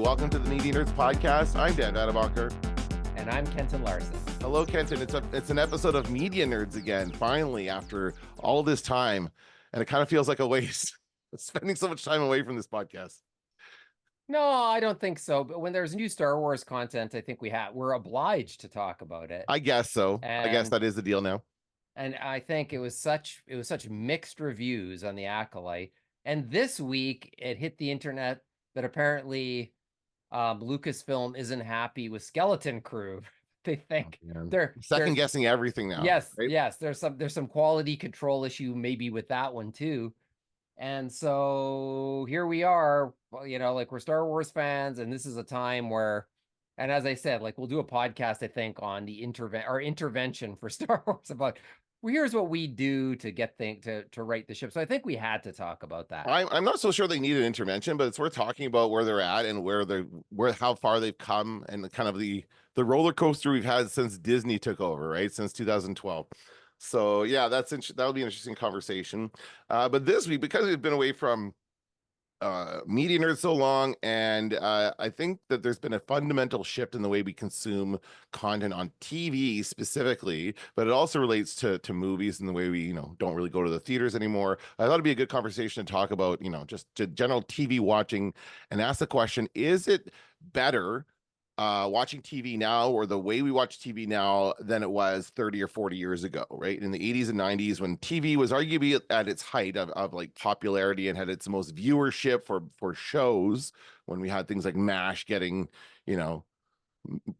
Welcome to the Media Nerds Podcast. I'm Dan Vandebacher. And I'm Kenton Larson. Hello, Kenton. It's an episode of Media Nerds again, finally, after all this time. And it kind of feels like a waste spending so much time away from this podcast. No, I don't think so. But when there's new Star Wars content, I think we're obliged to talk about it. I guess so. I guess that is the deal now. And I think it was such mixed reviews on the Acolyte. And this week it hit the internet that apparently Lucasfilm isn't happy with Skeleton Crew. They think they're second guessing everything now. Yes, right? yes. There's some quality control issue maybe with that one too. And so here we are, like we're Star Wars fans, and this is a time where, and as I said, like we'll do a podcast, I think, on the intervention for Star Wars about, well, here's what we do to get to right the ship. So I think we had to talk about that. I'm not so sure they need an intervention, but it's worth talking about where they're at and how far they've come, and kind of the roller coaster we've had since Disney took over, right? Since 2012. So yeah, that'll be an interesting conversation. But this week, because we've been away from Media Nerds so long, and I think that there's been a fundamental shift in the way we consume content on TV specifically, but it also relates to movies and the way we don't really go to the theaters anymore. I thought it'd be a good conversation to talk about just general TV watching, and ask the question: is it better watching TV now, or the way we watch TV now, than it was 30 or 40 years ago, right? In the 80s and 90s, when TV was arguably at its height of like popularity and had its most viewership for shows, when we had things like MASH getting,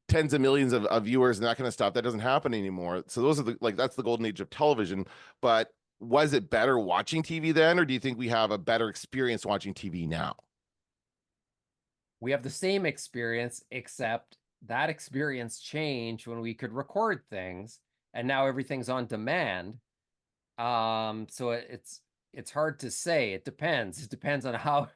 tens of millions of viewers and that kind of stuff. That doesn't happen anymore. So those are that's the golden age of television. But was it better watching TV then, or do you think we have a better experience watching TV now? We have the same experience, except that experience changed when we could record things, and now everything's on demand. So it's hard to say. It depends. It depends on how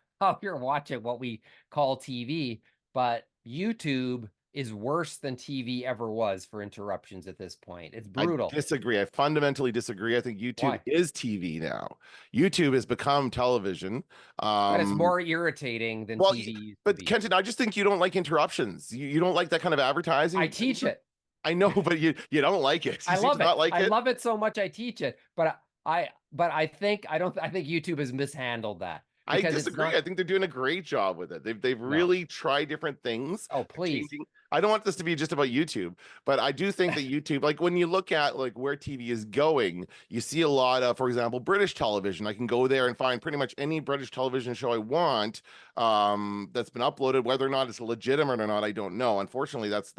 you're watching what we call TV. But YouTube is worse than TV ever was for interruptions at this point. It's brutal. I disagree. I fundamentally disagree. I think YouTube Why? is TV now. YouTube has become television. But it's more irritating than TV used but to be. Kenton, I just think you don't like interruptions. You don't like that kind of advertising. I teach it. I know, but you don't like it. I love it. I love it so much I teach it. But I think YouTube has mishandled that. I disagree. I think they're doing a great job with it. They've really tried different things. Oh, please. I don't want this to be just about YouTube, but I do think that YouTube, like when you look at like where TV is going, you see a lot of, for example, British television. I can go there and find pretty much any British television show I want that's been uploaded. Whether or not it's legitimate or not, I don't know. Unfortunately, that's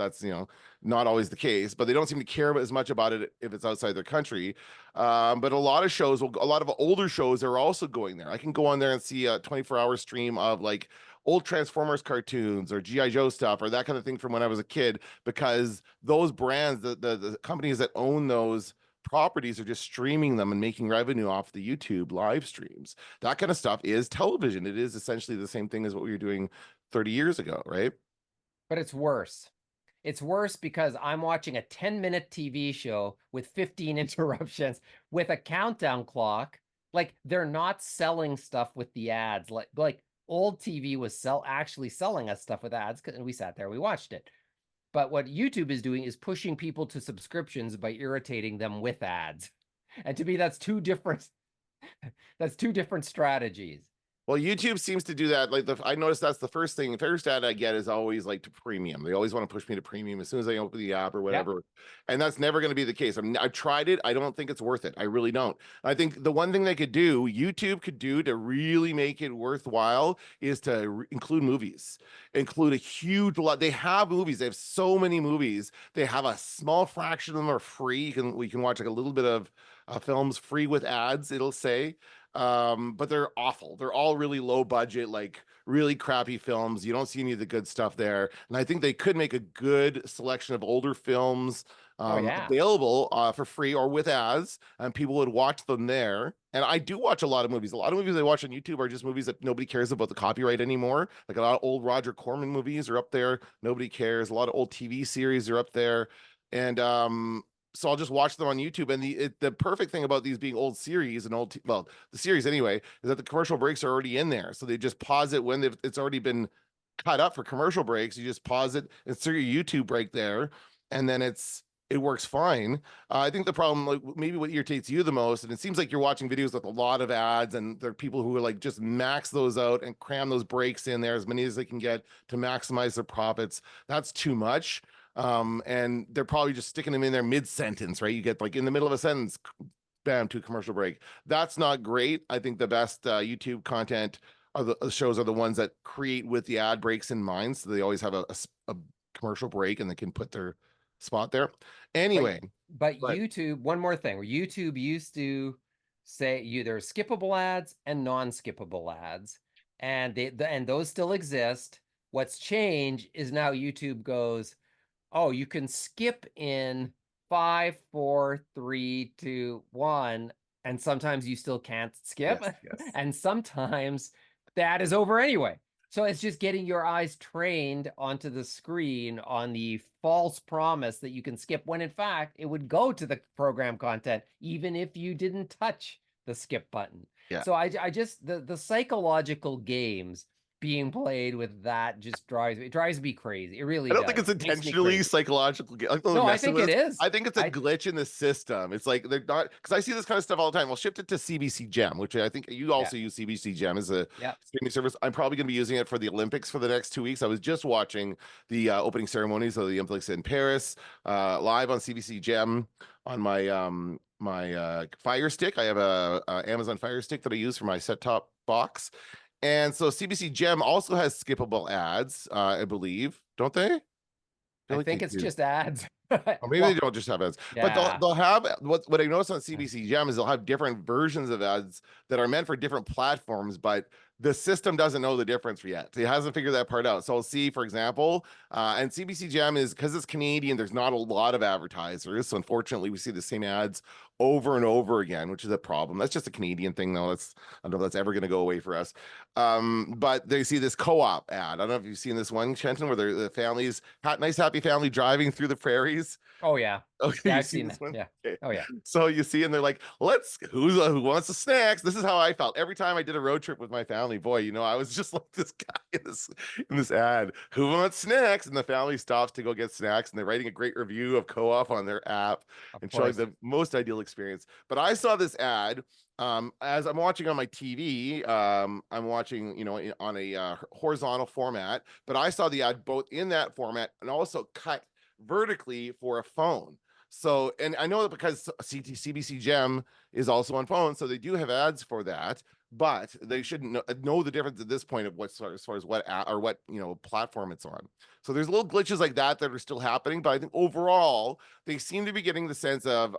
not always the case, but they don't seem to care as much about it if it's outside their country. But a lot of older shows are also going there. I can go on there and see a 24-hour stream of like old Transformers cartoons or G.I. Joe stuff or that kind of thing from when I was a kid, because those brands, the companies that own those properties, are just streaming them and making revenue off the YouTube live streams. That kind of stuff is television. It is essentially the same thing as what we were doing 30 years ago, right? But it's worse. It's worse because I'm watching a 10-minute TV show with 15 interruptions with a countdown clock. Like, they're not selling stuff with the ads. Like old TV was actually selling us stuff with ads, and we sat there, we watched it. But what YouTube is doing is pushing people to subscriptions by irritating them with ads. And to me, that's two different strategies. Well, YouTube seems to do that. Like I noticed that's the first thing. The first ad I get is always like to premium. They always want to push me to premium as soon as I open the app or whatever. Yep. And that's never going to be the case. I've tried it. I don't think it's worth it. I really don't. I think the one thing YouTube could do to really make it worthwhile is to include movies, include a huge lot. They have movies. They have so many movies. They have a small fraction of them are free. We can watch like a little bit of films free with ads, it'll say. But they're awful. They're all really low budget, like really crappy films. You don't see any of the good stuff there. And I think they could make a good selection of older films available for free or with ads, and people would watch them there. And I do watch a lot of movies. A lot of movies I watch on YouTube are just movies that nobody cares about the copyright anymore. Like a lot of old Roger Corman movies are up there. Nobody cares. A lot of old TV series are up there. And so I'll just watch them on YouTube. And the perfect thing about these being old series and the series anyway, is that the commercial breaks are already in there. So they just pause it when it's already been cut up for commercial breaks. You just pause it, insert your YouTube break there, and then it works fine. I think the problem, like maybe what irritates you the most, and it seems like you're watching videos with a lot of ads, and there are people who are like just max those out and cram those breaks in there as many as they can get to maximize their profits. That's too much. And they're probably just sticking them in there mid-sentence, right? You get like in the middle of a sentence, bam, to commercial break. That's not great. I think the best YouTube content are the shows are the ones that create with the ad breaks in mind. So they always have a commercial break and they can put their spot there. But Anyway, but but YouTube, one more thing, where YouTube used to say you there's skippable ads and non-skippable ads, and and those still exist. What's changed is now YouTube goes, oh, you can skip in 5, 4, 3, 2, 1, and sometimes you still can't skip, yes, yes. and sometimes that is over anyway. So it's just getting your eyes trained onto the screen on the false promise that you can skip when in fact it would go to the program content even if you didn't touch the skip button. Yeah. So I just the psychological games being played with that just drives me crazy. It I really don't think does. it's It makes me intentionally crazy. psychological. Like they're No, I messing think with it us. is. I think it's a I glitch in the system. It's like they're not because I see this kind of stuff all the time. We'll shift it to CBC Gem, which I think you Yeah. also use CBC Gem as a Yeah. streaming service. I'm probably going to be using it for the Olympics for the next 2 weeks. I was just watching the opening ceremonies of the Olympics in Paris live on CBC Gem on my Fire Stick. I have a Amazon Fire Stick that I use for my set top box. And so CBC Gem also has skippable ads, I believe, don't they? I I feel like they think it's do. just ads. Or maybe they Well, don't just have ads, but they'll yeah. they'll have what I noticed on CBC Gem is they'll have different versions of ads that are meant for different platforms, but the system doesn't know the difference yet. It hasn't figured that part out. So I'll see, for example, and CBC Gem is because it's Canadian, there's not a lot of advertisers. So unfortunately, we see the same ads over and over again, which is a problem. That's just a Canadian thing, though. That's I don't know if that's ever going to go away for us. But they see this co-op ad. I don't know if you've seen this one, Kenton, where the families, nice happy family driving through the prairies. Oh yeah. Okay, Yeah, you I've seen seen this that. one? Yeah. Okay. Oh yeah. So you see, and they're like, who wants the snacks? This is how I felt every time I did a road trip with my family. Boy, I was just like this guy in this ad. Who wants snacks? And the family stops to go get snacks, and they're writing a great review of co-op on their app Of and showing course. the most ideal experience. But I saw this ad as I'm watching on my TV. I'm watching, on a horizontal format, but I saw the ad both in that format and also cut vertically for a phone. So, and I know that because CBC Gem is also on phone, so they do have ads for that, but they shouldn't know the difference at this point of what as far as what app or what platform it's on. So there's little glitches like that are still happening, but I think overall they seem to be getting the sense of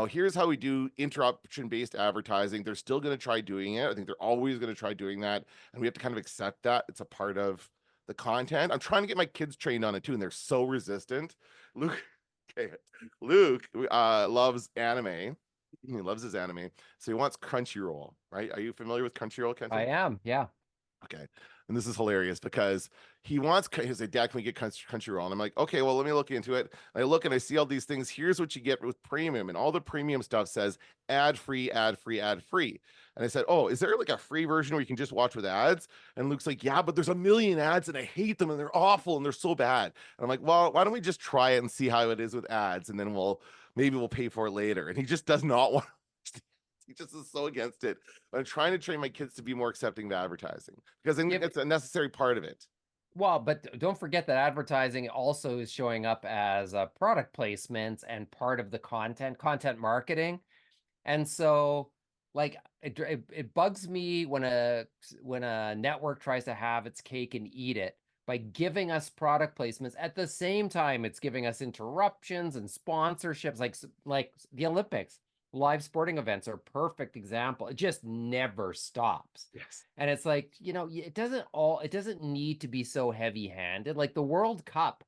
here's how we do interruption based advertising. They're still going to try doing it. I think they're always going to try doing that, and we have to kind of accept that it's a part of the content. I'm trying to get my kids trained on it too, and they're so resistant. Luke, okay, Luke loves anime. He loves his anime, so he wants Crunchyroll. Right? Are you familiar with Crunchyroll, I Kenton? am. Yeah. Okay. And this is hilarious because he's like, Dad, can we get Crunchyroll? And I'm like, okay, well, let me look into it. And I look and I see all these things. Here's what you get with premium. And all the premium stuff says ad free, ad free, ad free. And I said, oh, is there like a free version where you can just watch with ads? And Luke's like, yeah, but there's a million ads and I hate them and they're awful and they're so bad. And I'm like, well, why don't we just try it and see how it is with ads? And then maybe we'll pay for it later. And he just does not want he just is so against it. I'm trying to train my kids to be more accepting of advertising because I think Yeah. it's a necessary part of it. Well, but don't forget that advertising also is showing up as product placements and part of the content marketing. And so, like, it bugs me when a network tries to have its cake and eat it by giving us product placements at the same time it's giving us interruptions and sponsorships, like the Olympics. Live sporting events are a perfect example. It just never stops. Yes. And it's like, it doesn't need to be so heavy-handed. Like the World Cup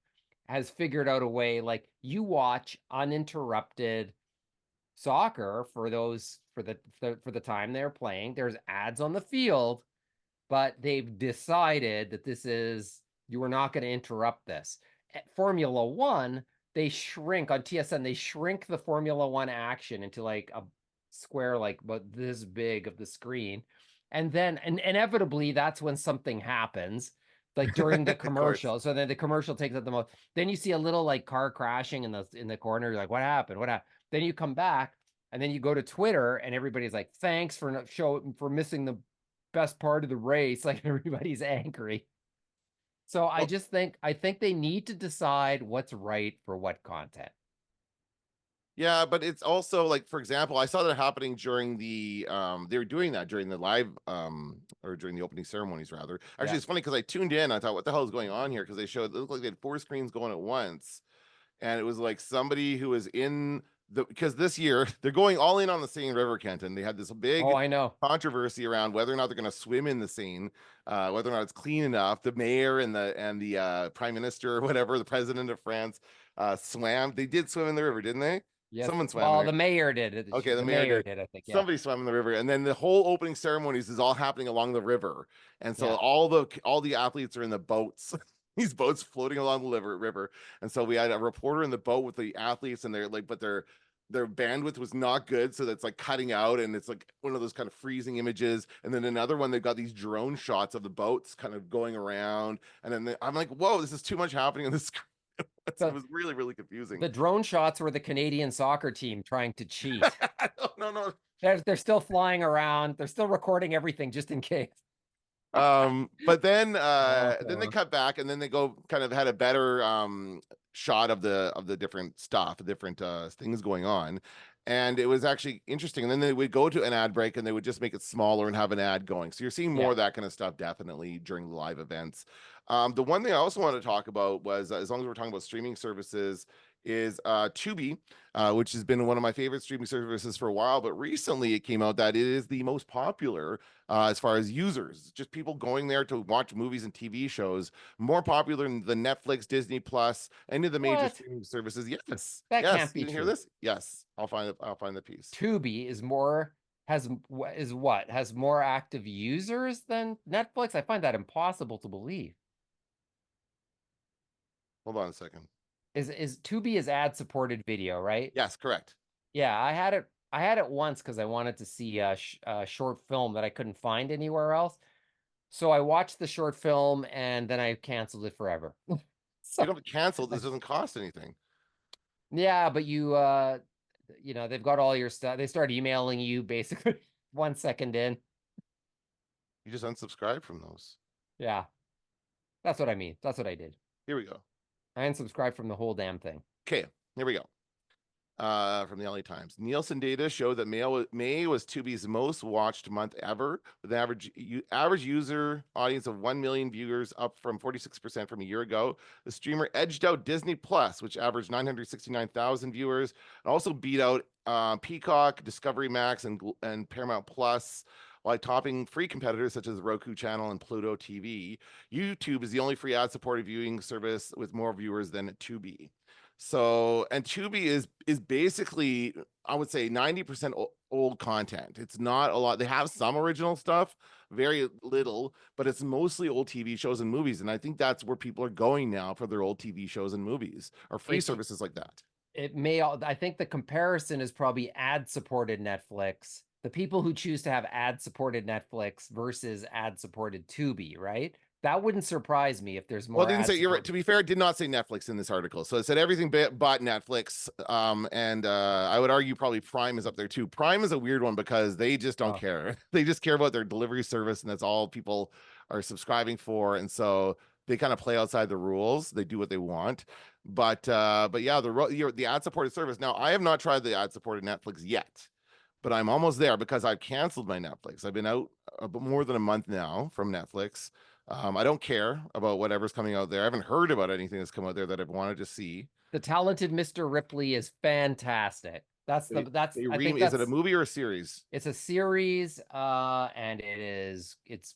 has figured out a way, like you watch uninterrupted soccer for the time they're playing. There's ads on the field, but they've decided that you are not going to interrupt this. At Formula One, they shrink on TSN, they shrink the Formula One action into like a square, like about this big of the screen. And then, and inevitably, that's when something happens. like during the Of course. commercial. So then the commercial takes up the most. Then you see a little like car crashing in the corner. You're like, what happened? What happened? Then you come back and then you go to Twitter and everybody's like, thanks for for missing the best part of the race. Like everybody's angry. So Well, I think they need to decide what's right for what content. yeah, but it's also like, for example, I saw that happening during the they were doing that during the live or during the opening ceremonies rather. Actually, Yeah. it's funny because I tuned in, I thought, what the hell is going on here? Because they showed, it looked like they had four screens going at once. And it was like somebody who was in the, because this year they're going all in on the Seine River, Kenton. They had this Oh, big I know. controversy around whether or not they're going to swim in the Seine, whether or not it's clean enough. The mayor and the prime minister or whatever, the president of France, swam. They did swim in the river, didn't they? Yes. Someone swam in Well, it. the mayor did it. Okay, the The mayor mayor did. did, I think. Yeah. Somebody swam in the river, and then the whole opening ceremonies is all happening along the river, and so Yeah. all the athletes are in the boats. These boats floating along the river, and so we had a reporter in the boat with the athletes, and they're like, but their bandwidth was not good, so that's like cutting out, and it's like one of those kind of freezing images. And then another one, they've got these drone shots of the boats kind of going around, and then I'm like, whoa, this is too much happening on the screen. It The was really, really confusing. the drone shots were the Canadian soccer team trying to cheat. No, no, They're still flying around. They're still recording everything just in case. but then they Oh, cut back and then they go kind of had a better shot of the different stuff, the different things going on. And it was actually interesting. And then they would go to an ad break and they would just make it smaller and have an ad going. So you're seeing more yeah. of that kind of stuff definitely during the live events. The one thing I also wanted to talk about was, as long as we're talking about streaming services, is Tubi, which has been one of my favorite streaming services for a while. But recently it came out that it is the most popular as far as users, just people going there to watch movies and TV shows, more popular than the Netflix, Disney Plus, any of the major What? streaming services. Yes, That yes. can't You be didn't hear true. this? Yes, I'll find the piece. Tubi is more is what has more active users than Netflix. I find that impossible to believe. Hold on a second. Is Tubi is ad supported video, right? Yes, correct. Yeah, I had it. I had it once because I wanted to see a short film that I couldn't find anywhere else. So I watched the short film and then I canceled it forever. You So don't have to cancel. This doesn't cost anything. yeah, but you know, they've got all your stuff. They start emailing you basically 1 second in. You just unsubscribe from those. Yeah, that's what I mean. That's what I did. Here we go. I unsubscribed from the whole damn thing. Okay, here we go. From the LA Times. Nielsen data show that May was Tubi's most watched month ever, with an average user audience of 1 million viewers, up from 46% from a year ago. The streamer edged out Disney Plus, which averaged 969,000 viewers, and also beat out Peacock, Discovery Max, and Paramount Plus, while topping free competitors such as the Roku channel and Pluto TV. YouTube is the only free ad-supported viewing service with more viewers than Tubi. So, and Tubi is basically, I would say, 90% old content. It's not a lot. They have some original stuff, very little, but it's mostly old TV shows and movies. And I think that's where people are going now for their old TV shows and movies, or free It services like that. it may I think the comparison is probably ad supported Netflix. The people who choose to have ad supported Netflix versus ad supported Tubi, right? That wouldn't surprise me if there's Well, it more didn't ad say, you're right. support. To be fair, it did not say Netflix in this article. So it said everything but Netflix. And I would argue probably Prime is up there too. Prime is a weird one because they just don't Oh, care. They just care about their delivery service, and that's all people are subscribing for. And so they kind of play outside the rules. They do what they want. But yeah, the ad supported service. Now, I have not tried the ad supported Netflix yet, but I'm almost there because I've canceled my Netflix. I've been out more than a month now from Netflix. I don't care about whatever's coming out there. I haven't heard about anything that's come out there that I've wanted to see. the talented Mr. Ripley is fantastic. That's I think Is it a that's movie or a series? it's a series and it's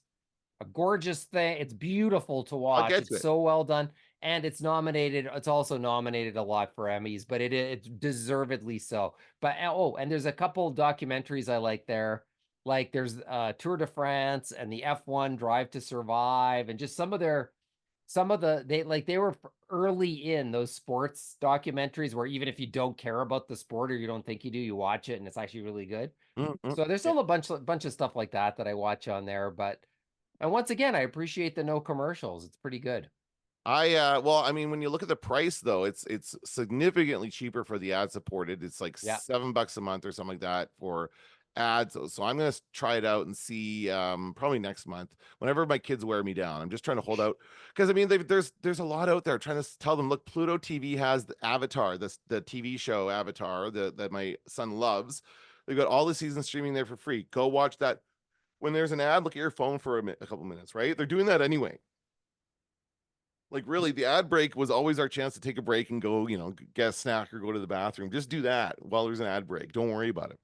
a gorgeous thing. It's beautiful to I'll watch. get to It's it. so well done. And it's nominated, it's also nominated a lot for Emmys, but it's deservedly so. But oh, and there's a couple documentaries I like there. Like there's Tour de France and the F1 Drive to Survive, and just some of the they were early in those sports documentaries where even if you don't care about the sport or you don't think you do, you watch it and it's actually really good. Mm, mm. So there's Yeah. still a bunch of stuff like that that I watch on there, but And once again, I appreciate the no commercials. It's pretty good. Well, I mean, when you look at the price though, it's significantly cheaper for the ad supported. It's like Yeah. $7 a month or something like that for ads. So I'm gonna try it out and see probably next month whenever my kids wear me down. I'm just trying to hold out because I mean there's a lot out there trying to tell them, look, Pluto TV has the Avatar, the TV show Avatar that my son loves. They've got all the seasons streaming there for free. Go watch that. When there's an ad, look at your phone for a couple minutes, right? They're doing that anyway. Like really, the ad break was always our chance to take a break and go, get a snack or go to the bathroom. Just do that while there's an ad break. Don't worry about it.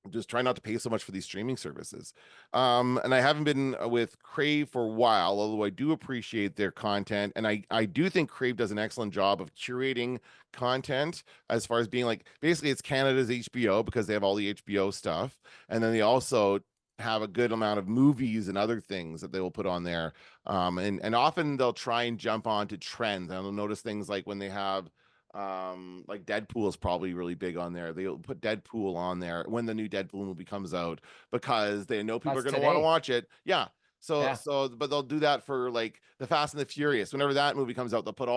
Just try not to pay so much for these streaming services. And I haven't been with Crave for a while, although I do appreciate their content. And I do think Crave does an excellent job of curating content as far as being like basically it's Canada's HBO because they have all the HBO stuff. And then they also have a good amount of movies and other things that they will put on there. And often they'll try and jump onto trends. And I'll notice things like when they have like Deadpool is probably really big on there. They'll put Deadpool on there when the new Deadpool movie comes out because they know people are That's going to want to today. watch it. Yeah. So Yeah. so but they'll do that for like the Fast and the Furious. Whenever that movie comes out, they'll put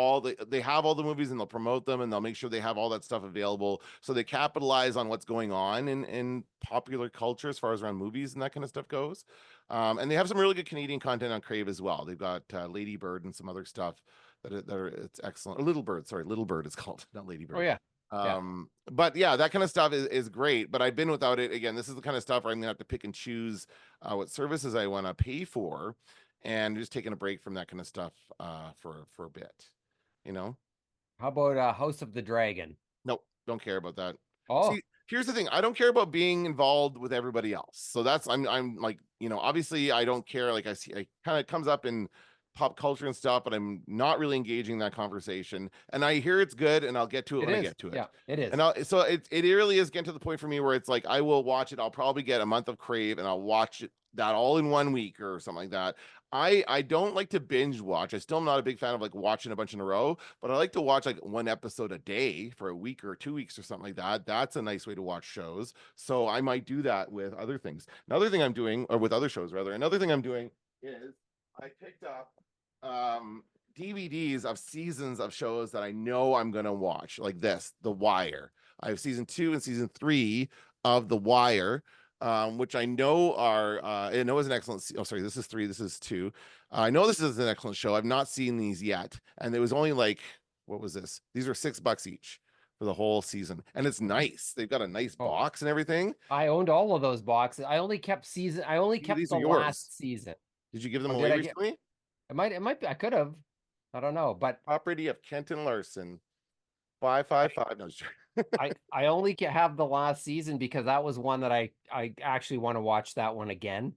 they have all the movies and they'll promote them and they'll make sure they have all that stuff available. So they capitalize on what's going on in popular culture as far as around movies and that kind of stuff goes. And they have some really good Canadian content on Crave as well. They've got Lady Bird and some other stuff it's excellent. Or Little Bird, sorry, Little Bird is called, not Lady Oh Bird. yeah. Yeah. But yeah, that kind of stuff is great. But I've been without it again. This is the kind of stuff where I'm gonna have to pick and choose what services I want to pay for, and just taking a break from that kind of stuff for a bit. You know, How about House of the Dragon? nope, don't care about that. Oh, See, here's the thing: I don't care about being involved with everybody else. So that's I'm like obviously I don't care. Like I see, it kind of comes up in pop culture and stuff, but I'm not really engaging in that conversation. And I hear it's good, and I'll get to it it when I is. get to it. Yeah, it is. And so it really is getting to the point for me where it's like I will watch it. I'll probably get a month of Crave, and I'll watch it that all in 1 week or something like that. I don't like to binge watch. I still am not a big fan of like watching a bunch in a row, but I like to watch like one episode a day for a week or 2 weeks or something like that. That's a nice way to watch shows. So I might do that with other things. Another thing I'm doing, or with other shows rather, another thing I'm doing is I picked up DVDs of seasons of shows that I know I'm gonna watch, like this, The Wire. I have season 2 and season 3 of The Wire, which I know I know is an excellent. Oh, sorry, this is 3. This is 2. I know this is an excellent show. I've not seen these yet, and it was only like what was this? These are $6 each for the whole season, and it's nice. They've got a nice Oh, box and everything. I owned all of those boxes. I only kept These are the yours. last season. Did you give them Oh, away did I get recently? it might be I could have. I don't know, but Property of Kenton Larson, I 555. No, sure. I only have the last season because that was one that I actually want to watch that one again.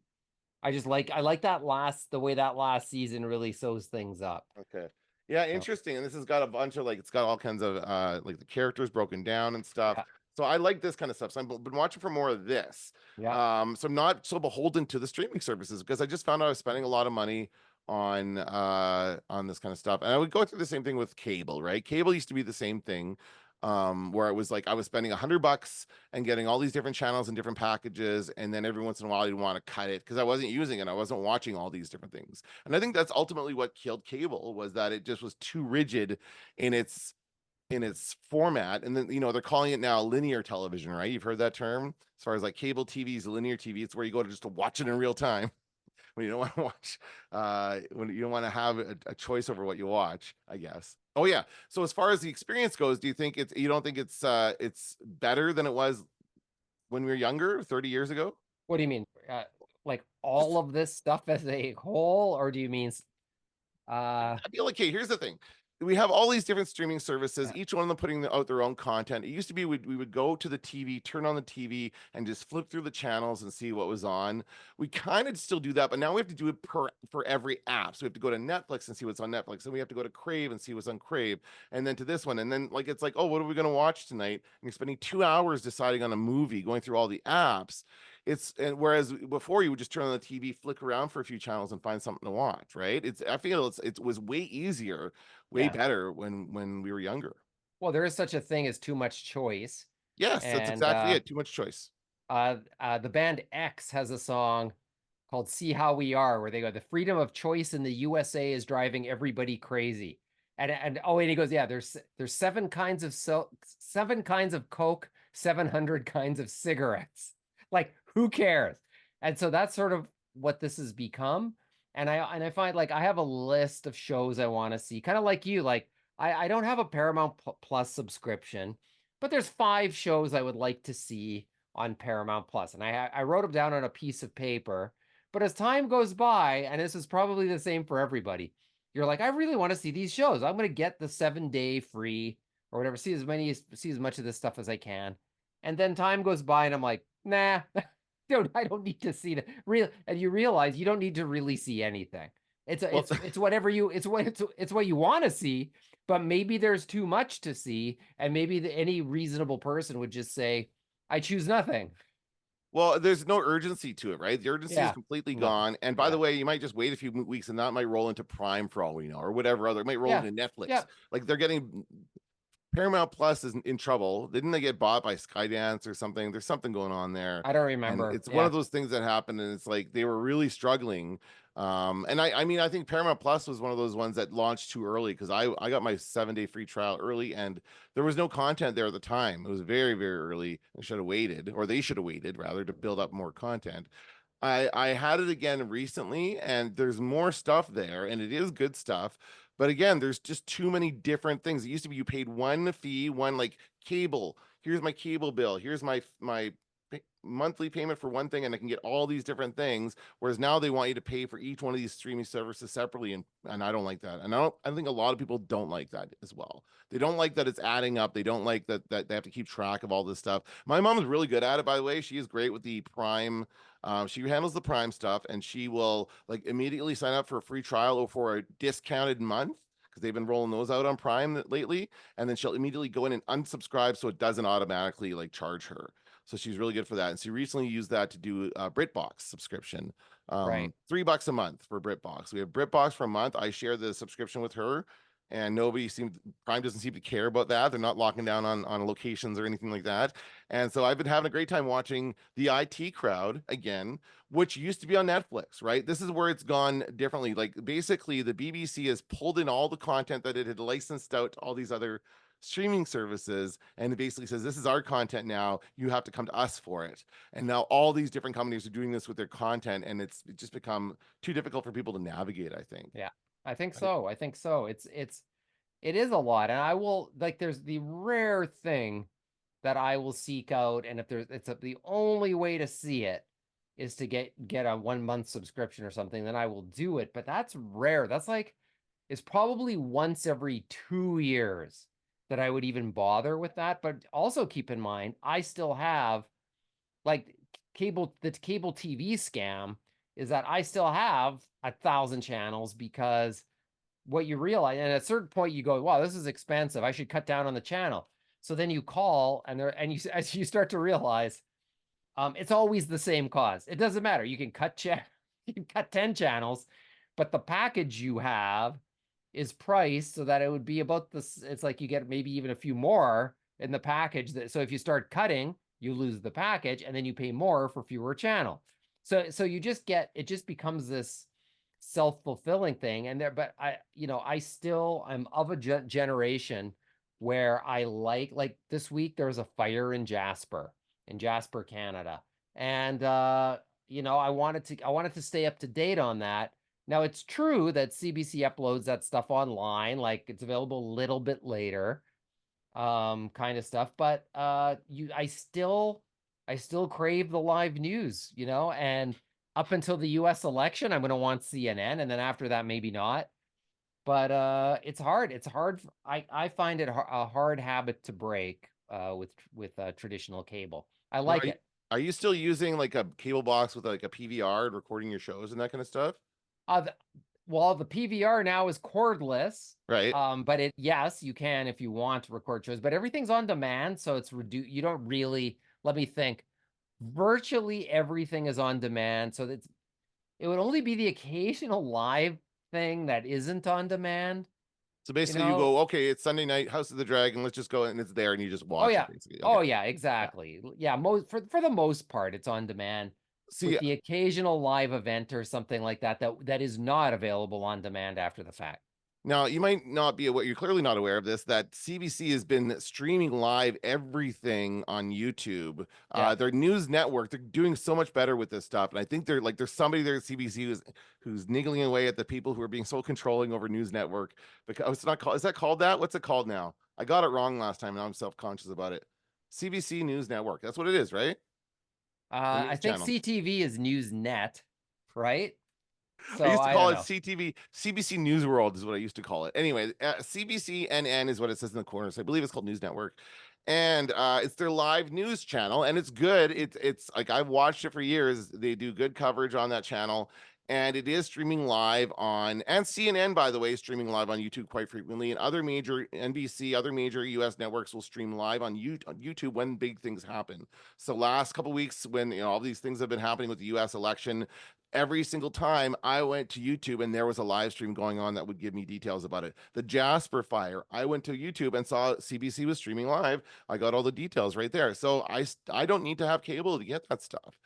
I like the way that last season really sews things up. Okay. Yeah, So interesting. And this has got a bunch of like it's got all kinds of like the characters broken down and stuff. yeah, So I like this kind of stuff. So I've been watching for more of this. yeah, So I'm not so beholden to the streaming services because I just found out I was spending a lot of money on this kind of stuff. And I would go through the same thing with cable, right? Cable used to be the same thing. Where it was like I was spending $100 and getting all these different channels and different packages, and then every once in a while I'd want to cut it because I wasn't using it. I wasn't watching all these different things. And I think that's ultimately what killed cable was that it just was too rigid in its format. And then they're calling it now linear television, right? You've heard that term as far as like cable TV's linear TV. It's where you go to just to watch it in real time when you don't want to watch when you don't want to have a choice over what you watch, I guess. Oh yeah. So as far as the experience goes, do you think you don't think it's better than it was when we were younger, 30 years ago? what do you mean? Like all Just of this stuff as a whole, or do you mean I feel like, hey, here's the thing. We have all these different streaming services, yeah, each one of them putting out their own content. It used to be we would go to the TV, turn on the TV, and just flip through the channels and see what was on. We kind of still do that, but now we have to do it for every app. So we have to go to Netflix and see what's on Netflix, and we have to go to Crave and see what's on Crave, and then to this one, and then like it's like, oh, what are we going to watch tonight? And you're spending 2 hours deciding on a movie, going through all the apps. And whereas before you would just turn on the TV, flick around for a few channels and find something to watch, right? I feel it was way easier, way yeah. better when we were younger. Well, there is such a thing as too much choice. Yes, that's And exactly it. Too much choice. the band X has a song. called See How We Are, where they go, the freedom of choice in the USA is driving everybody crazy. And oh, and he goes, yeah, there's seven kinds of Coke, 700 kinds of cigarettes. Like, who cares? And so that's sort of what this has become. And I find like I have a list of shows I want to see, kind of like you. Like I don't have a Paramount Plus subscription, but there's 5 shows I would like to see on Paramount Plus, and I wrote them down on a piece of paper. But as time goes by, and this is probably the same for everybody, you're like, I really want to see these shows. I'm going to get the 7 day free or whatever, see as much of this stuff as I can. And then time goes by, and I'm like, nah, dude, I don't need to see the real. And you realize you don't need to really see anything. Well, It's whatever you it's what you want to see, but maybe there's too much to see, and maybe any reasonable person would just say, I choose nothing. well, there's no urgency to it, right? The urgency is Yeah, completely nothing. gone. And by the Yeah, way, you might just wait a few weeks and that might roll into Prime for all we know, or whatever other, it might roll yeah, into Netflix. yeah. Like they're getting Paramount Plus is in trouble. Didn't they get bought by Skydance or something? There's something going on there. I don't And remember. it's one Yeah, of those things that happened, and it's like they were really struggling. And I mean, I think Paramount Plus was one of those ones that launched too early because I got my 7 day free trial early, and there was no content there at the time. It was very, very early. I should have waited, or they should have waited rather, to build up more content. I had it again recently, and there's more stuff there, and it is good stuff. But again, there's just too many different things. It used to be you paid one fee, one like cable. Here's my cable bill. Here's my monthly payment for one thing, and I can get all these different things. Whereas now they want you to pay for each one of these streaming services separately, and I don't like that. And I think a lot of people don't like that as well. They don't like that it's adding up. They don't like that they have to keep track of all this stuff. My mom is really good at it, by the way. She is great with the Prime. She handles the Prime stuff, and she will like immediately sign up for a free trial or for a discounted month because they've been rolling those out on Prime lately. And then she'll immediately go in and unsubscribe so it doesn't automatically like charge her. So she's really good for that. And she recently used that to do a BritBox subscription. right. $3 a month for BritBox. We have BritBox for a month. I share the subscription with her, and nobody seemed Prime doesn't seem to care about that. They're not locking down on locations or anything like that. And so I've been having a great time watching the IT Crowd again, which used to be on Netflix, right? This is where it's gone differently. Like basically the BBC has pulled in all the content that it had licensed out to all these other streaming services, and it basically says this is our content now, you have to come to us for it. And now all these different companies are doing this with their content, and it's just become too difficult for people to navigate, I think. Yeah, I think so. I think so. It is a lot, and I will like. There's the rare thing that I will seek out, and if there's the only way to see it is to get a 1 month subscription or something, then I will do it. But that's rare. That's like it's probably once every 2 years that I would even bother with that. But also keep in mind, I still have like the cable TV scam is that I still have 1,000 channels because what you realize, and at a certain point you go, wow, this is expensive. I should cut down on the channel. So then you call and you as you start to realize it's always the same cost. It doesn't matter. You can you can cut 10 channels, but the package you have is priced so that it would be about this. It's like you get maybe even a few more in the package. So if you start cutting, you lose the package and then you pay more for fewer channel. So you just get it just becomes this self-fulfilling thing. And there, but I'm of a generation where I like this week there was a fire in Jasper, Canada. And I wanted to stay up to date on that. Now it's true that CBC uploads that stuff online, like it's available a little bit later, kind of stuff. But I still crave the live news, and up until the US election, I'm gonna want CNN, and then after that, maybe not. But it's hard. It's hard. I find it a hard habit to break with traditional cable. I Now, like it. are you still using like a cable box with like a PVR and recording your shows and that kind of stuff? Uh, well, the PVR now is cordless. Right. But yes, you can if you want to record shows, but everything's on demand, so it's reduced. You don't really, let me think. Virtually everything is on demand, so it would only be the occasional live thing that isn't on demand, So you basically, you know? go, okay, it's Sunday night, House of the Dragon. Let's just go, and it's there, and you just Oh watch it, yeah. basically. Okay. Oh yeah, Yeah. exactly. Yeah, for the most part, it's on demand. See, with the occasional live event or something like that that is not available on demand after the fact. now, you might not be aware, you're clearly not aware of this, that CBC has been streaming live everything on YouTube. Yeah. Their news network, they're doing so much better with this stuff. And I think they're like, there's somebody there at CBC who's niggling away at the people who are being so controlling over news network. Because it's not called, is that called that? What's it called now? I got it wrong last time. Now I'm self-conscious about it. CBC News Network. That's what it is, right? The I news think channel. CTV is Newsnet, right? I So used to I don't call it know. CTV, CBC News World is what I used to call it. Anyway, CBC NN is what it says in the corner. So I believe it's called News Network, and it's their live news channel, and it's good. It's like I've watched it for years. They do good coverage on that channel, and it is streaming live on, and CNN, by the way, is streaming live on YouTube quite frequently, and other major NBC, other major US networks will stream live on YouTube when big things happen. So last couple weeks, when all these things have been happening with the US election, every single time I went to YouTube and there was a live stream going on that would give me details about it. The Jasper fire, I went to YouTube and saw CBC was streaming live. I got all the details right there. So I don't need to have cable to get that stuff.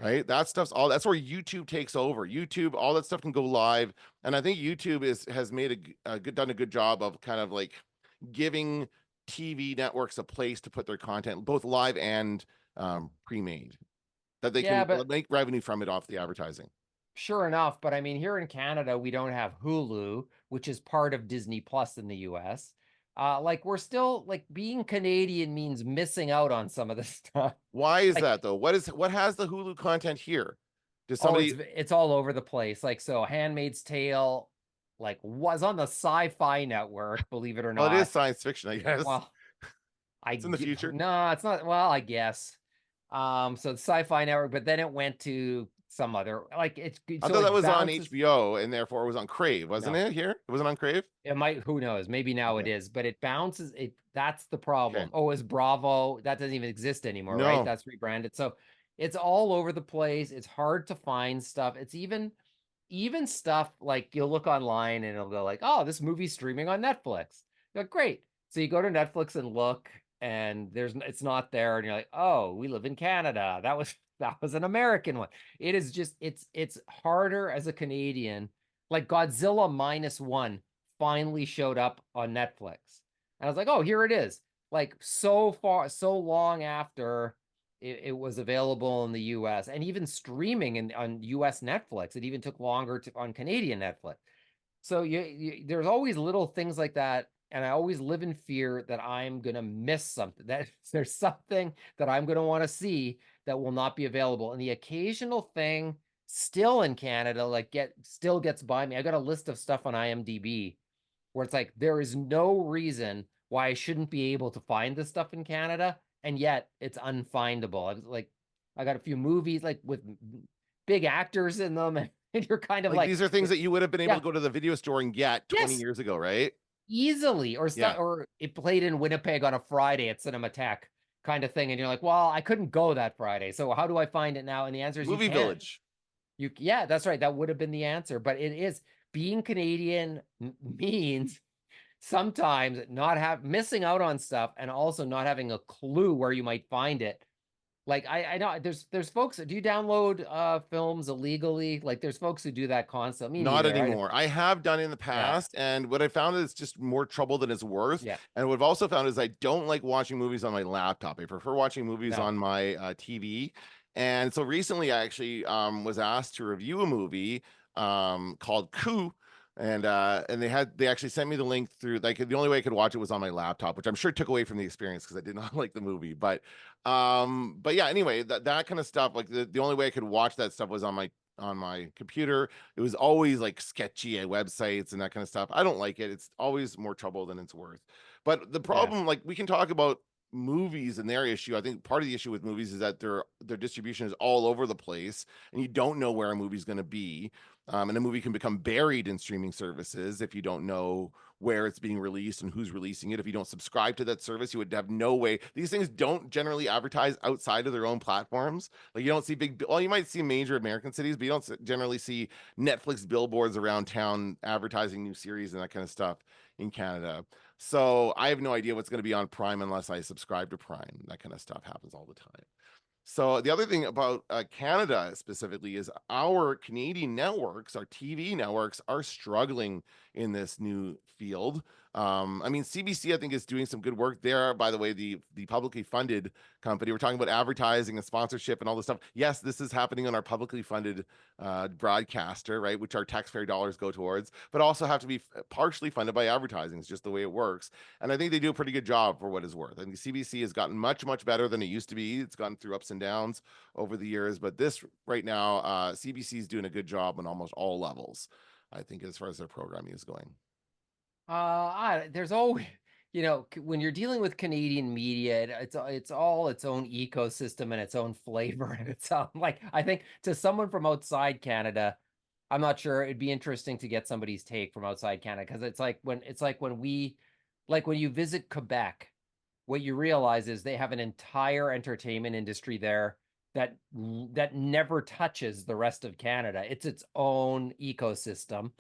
Right? That stuff's all, that's where YouTube takes over. YouTube, all that stuff can go live. And I think YouTube has made done a good job of kind of like giving TV networks a place to put their content, both live and pre-made, that they Yeah, can but make revenue from it off the advertising. sure enough, but I mean, here in Canada, we don't have Hulu, which is part of Disney Plus in the US. Like we're still like being Canadian means missing out on some of this stuff. Why is Like, that though? What has the Hulu content here? Does oh, somebody? it's all over the place. Like, so Handmaid's Tale, like was on the Sci-Fi Network, believe it or Well, it is not. science fiction, I guess. Well, I It's in the future. no, it's not. Well, I guess. So the Sci-Fi Network, but then it went to some other like it's I so thought that it was on bounces. HBO and therefore it was on Crave, wasn't No, it? Here, it wasn't on Crave. it might. Who knows? Maybe now it Okay. is, but it bounces. It that's the Okay. problem. Oh, is Bravo? That doesn't even exist anymore, right? No. That's rebranded. So it's all over the place. It's hard to find stuff. It's even stuff like you'll look online and it'll go like, oh, this movie's streaming on Netflix. You're like, great. So you go to Netflix and look, and it's not there, and you're like, oh, we live in Canada. That was an American one. It is just it's harder as a Canadian. Like Godzilla minus one finally showed up on Netflix. And I was like, oh, here it is. Like so far, so long after it was available in the US and even streaming on US Netflix. It even took longer on Canadian Netflix. So there's always little things like that. And I always live in fear that I'm going to miss something, that there's something that I'm going to want to see that will not be available. And the occasional thing still in Canada, like still gets by me. I got a list of stuff on IMDb where it's like, there is no reason why I shouldn't be able to find this stuff in Canada. And yet it's unfindable. I was like, I got a few movies like with big actors in them. And you're kind of Like like, these are things that you would have been able yeah, to go to the video store and get 20 yes, years ago, right? easily, or Yeah. stuff, or it played in Winnipeg on a Friday at Cinematheque kind of thing. And you're like, well, I couldn't go that Friday. So how do I find it now? And the answer is you Movie can. Village. Yeah, that's right. That would have been the answer. But it is being Canadian means sometimes not have missing out on stuff and also not having a clue where you might find it. Like I know there's folks that do you download films illegally? Like there's folks who do that constantly. Me Not neither. anymore. I have done in the Yeah, past, and what I found is just more trouble than it's worth. yeah, And what I've also found is I don't like watching movies on my laptop. I prefer watching movies no. on my TV. And so recently, I actually was asked to review a movie called Coup. And they actually sent me the link through, like, the only way I could watch it was on my laptop, which I'm sure took away from the experience because I did not like the movie. But yeah, anyway, that kind of stuff, like the only way I could watch that stuff was on my computer. It was always like sketchy websites and that kind of stuff. I don't like it. It's always more trouble than it's worth. But the Yeah. problem, like, we can talk about movies and their issue. I think part of the issue with movies is that their distribution is all over the place, and you don't know where a movie's going to be. And a movie can become buried in streaming services if you don't know where it's being released and who's releasing it. If you don't subscribe to that service, you would have no way. These things don't generally advertise outside of their own platforms. Like, you don't see well, you might see major American cities, but you don't generally see Netflix billboards around town advertising new series and that kind of stuff in Canada. So I have no idea what's going to be on Prime unless I subscribe to Prime. That kind of stuff happens all the time. So the other thing about Canada specifically is our Canadian networks, our TV networks, are struggling in this new field. I mean, CBC, I think, is doing some good work there. By the way, the publicly funded company. We're talking about advertising and sponsorship and all this stuff. Yes, this is happening on our publicly funded broadcaster, right, which our taxpayer dollars go towards, but also have to be partially funded by advertising. It's just the way it works. And I think they do a pretty good job for what it's worth. I think CBC has gotten much, much better than it used to be. It's gone through ups and downs over the years, but this right now, CBC is doing a good job on almost all levels, I think, as far as their programming is going. There's always, when you're dealing with Canadian media, it's all its own ecosystem and its own flavor and its own, like, I think to someone from outside Canada, I'm not sure it'd be interesting to get somebody's take from outside Canada, because when you visit Quebec, what you realize is they have an entire entertainment industry there that never touches the rest of Canada. It's its own ecosystem.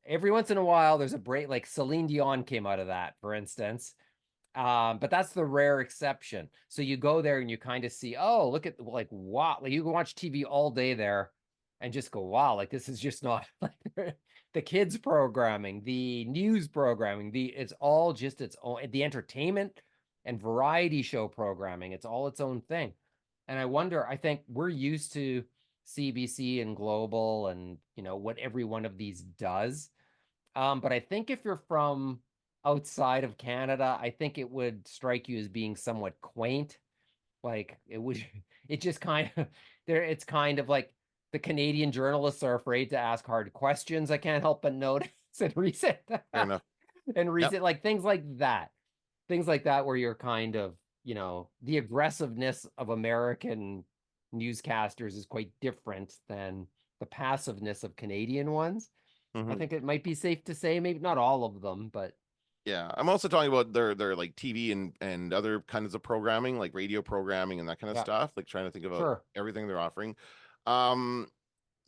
Every once in a while, there's a break, like Celine Dion came out of that, for instance. But that's the rare exception. So you go there and you kind of see, oh, look at, like, wow, like you can watch TV all day there and just go, wow, like this is just not like the kids programming, the news programming, it's all just its own, the entertainment and variety show programming. It's all its own thing. And I wonder, I think we're used to CBC and Global and, what every one of these does. But I think if you're from outside of Canada, I think it would strike you as being somewhat quaint. Like it would, it just kind of there. It's kind of like the Canadian journalists are afraid to ask hard questions. I can't help but notice in recent, Fair enough. in Yep. recent, like things like that, where you're kind of, the aggressiveness of American newscasters is quite different than the passiveness of Canadian ones. I Mhm. think it might be safe to say, maybe not all of them, but Yeah, I'm also talking about their like TV and other kinds of programming, like radio programming and that kind of yeah, stuff. Like trying to think about sure. everything they're offering. Um,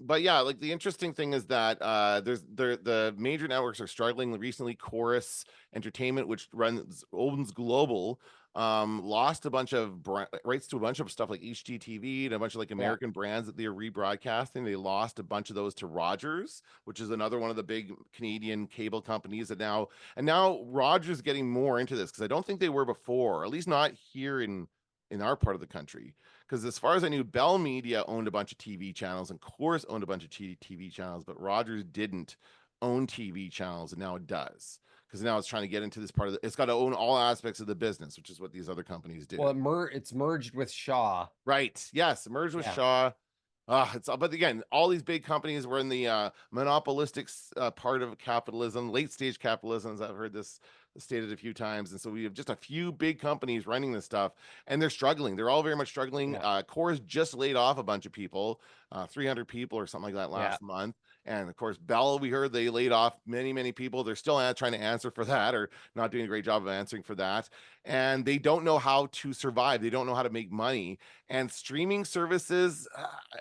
but yeah, like the interesting thing is that the major networks are struggling. Recently, Chorus Entertainment, which owns Global, lost a bunch of rights to a bunch of stuff like HGTV and a bunch of like Yeah, American brands that they are rebroadcasting. They lost a bunch of those to Rogers, which is another one of the big Canadian cable companies that now Rogers getting more into this because I don't think they were before, at least not here in our part of the country. Because as far as I knew, Bell Media owned a bunch of TV channels and Course owned a bunch of TV channels, but Rogers didn't own TV channels, and now it does. Because now it's trying to get into this part of it's got to own all aspects of the business, which is what these other companies well, do. it's merged with Shaw. Right. Yes. Merged with Yeah, Shaw. It's but again, all these big companies were in the monopolistic part of capitalism, late stage capitalism. As I've heard this stated a few times, and so we have just a few big companies running this stuff, and they're struggling. They're all very much struggling. yeah, Coors just laid off a bunch of people, 300 people or something like that yeah. last month. And of course, Bell, we heard they laid off many people. They're still trying to answer for that, or not doing a great job of answering for that. And they don't know how to survive. They don't know how to make money. And streaming services,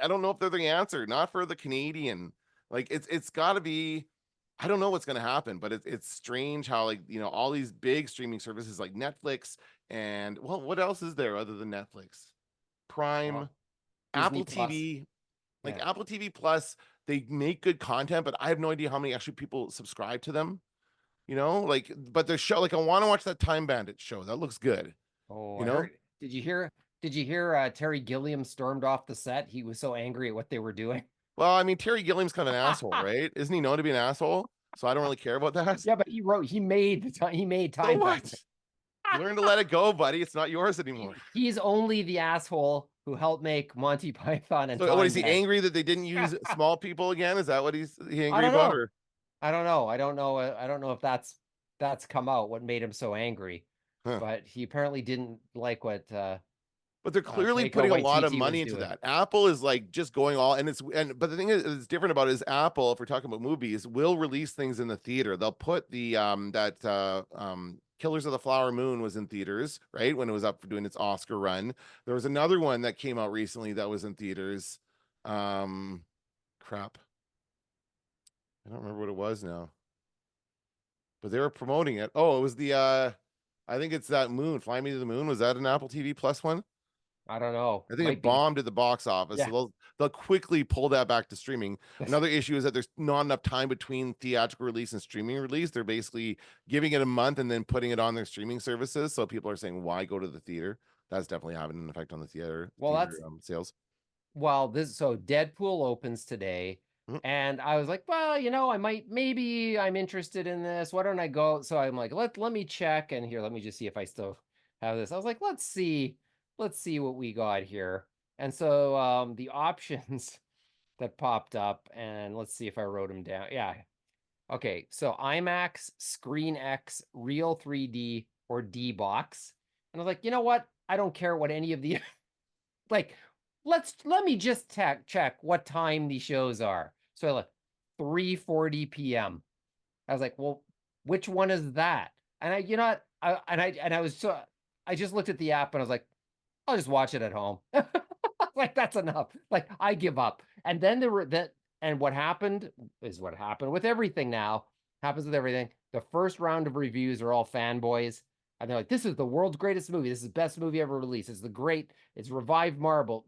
I don't know if they're the answer, not for the Canadian. Like it's got to be. I don't know what's going to happen, but it's strange how like all these big streaming services like Netflix and well, what else is there other than Netflix? Prime, Well, Disney Apple Plus. TV, like Yeah. Apple TV Plus. They make good content, but I have no idea how many actually people subscribe to them. Like but the show, like I want to watch that Time Bandit show. That looks good. Oh, You I know. heard. Did you hear Terry Gilliam stormed off the set? He was so angry at what they were doing. Well, I mean, Terry Gilliam's kind of an asshole, right? Isn't he known to be an asshole? So I don't really care about that. Yeah, but he made So Time what? Bandit. Learn to let it go, buddy. It's not yours anymore. He's only the asshole who helped make Monty Python and So what Time is he Bandit. angry that they didn't use small people again? Is that what he I angry don't about? know. Or I don't know. I don't know. I don't know if that's come out, what made him so angry. huh. But he apparently didn't like what But they're clearly Taika putting a lot of Waititi was money into doing. that. Apple is like just going all but the thing is different about it is Apple, if we're talking about movies, will release things in the theater. They'll put the that Killers of the Flower Moon was in theaters, right? When it was up for doing its Oscar run. There was another one that came out recently that was in theaters. Um Crap. I don't remember what it was now. But they were promoting it. Oh, it was the I think it's that Moon, Fly Me to the Moon. Was that an Apple TV Plus one? I don't know. I think Might it be. bombed at the box office, so Yeah. they'll quickly pull that back to streaming. Another issue is that there's not enough time between theatrical release and streaming release. They're basically giving it a month and then putting it on their streaming services. So people are saying, "Why go to the theater?" That's definitely having an effect on the Well, theater that's sales. well, this so Deadpool opens today, Mhm. and I was like, well, I might maybe I'm interested in this. Why don't I go? So I'm like, let me check, and here, let me just see if I still have this. I was like, let's see what we got here. And so the options that popped up, and let's see if I wrote them down. Yeah. Okay, so IMAX, Screen X, Real 3D, or D box. And I was like, you know what? I don't care what any of the like let me just check what time the shows are. So like 3:40 p.m. I was like, well, which one is that? And I, I was so I just looked at the app and I was like, I'll just watch it at home. Like that's enough. Like I give up. And then there were that, and what happened is what happened with everything now. Happens with everything. The first round of reviews are all fanboys. And they're like, this is the world's greatest movie. This is the best movie ever released. It's revived Marvel.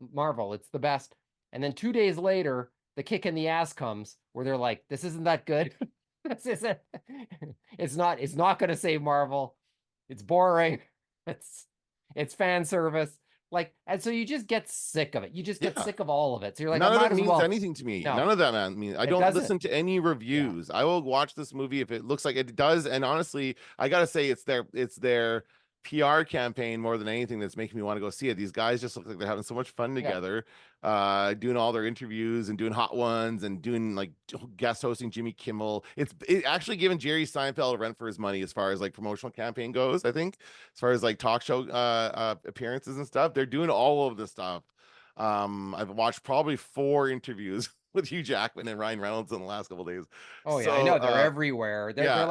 It's the best. And then 2 days later, the kick in the ass comes where they're like, this isn't that good. This isn't, it's not gonna save Marvel. It's boring. It's it's fan service. Like, and so you just get sick of it. You just get Yeah. sick of all of it. So you're like, I None of might it as means well. anything to me. No, None of that, man. I it don't doesn't. listen to any Yeah. reviews. I will watch this movie if it looks like it does. And honestly, I gotta say it's their PR campaign more than anything that's making me want to go see it. These guys just look like they're having so much fun Yeah. together, doing all their interviews and doing hot ones and doing like guest hosting Jimmy Kimmel. It actually giving Jerry Seinfeld a run for his money as far as like promotional campaign goes. I think as far as like talk show appearances and stuff, they're doing all of this stuff. I've watched probably 4 interviews with Hugh Jackman and Ryan Reynolds in the last couple of days. Oh yeah, I So know they're everywhere. yeah,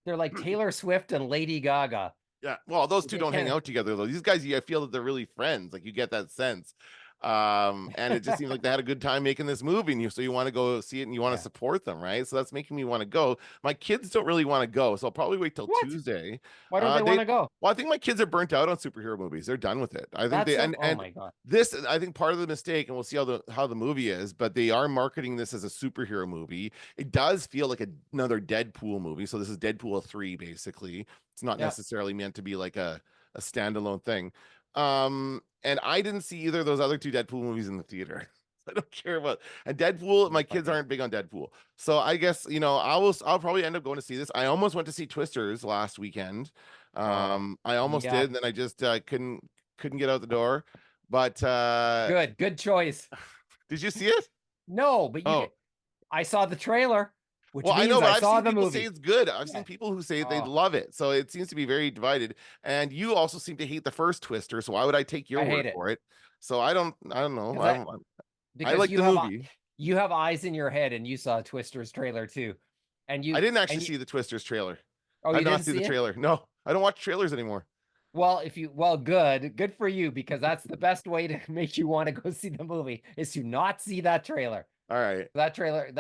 They're like Taylor Swift and Lady Gaga. yeah. Well, those two They don't hang can't. out together though. These guys, I feel that they're really friends. Like you get that sense. And it just seems like they had a good time making this movie, and so you want to go see it and you want to Yeah. support them, right? So that's making me want to go. My kids don't really want to go, so I'll probably wait till What? Tuesday. Why don't they want They to go? well, I think my kids are burnt out on superhero movies. They're done with it. I think That's they the oh and my God. this I think part of the mistake, and we'll see how the movie is, but they are marketing this as a superhero movie. It does feel like another Deadpool movie. So this is Deadpool 3, basically. It's not Yeah. necessarily meant to be like a standalone thing. And I didn't see either of those other two Deadpool movies in the theater. I don't care about and Deadpool. My kids Fucking aren't big on Deadpool, so I guess I'll probably end up going to see this. I almost went to see Twisters last weekend. I almost yeah. did, and then I just couldn't get out the door. But Good choice. did you see it? No, but you Oh, get I saw the trailer, which well, I means know, I but I've saw seen the people say movie. it's good. I've Yeah. seen people who say they Oh, love it. So it seems to be very divided. And you also seem to hate the first Twister. So why would I take your I word him for it? So I don't know. because I because like the movie. you have eyes in your head and you saw Twister's trailer too. I didn't actually And you see the Twisters trailer. oh, I you did not didn't see the see it? trailer. No, I don't watch trailers anymore. Well, good for you because that's the best way to make you want to go see the movie is to not see that trailer. All right. That trailer,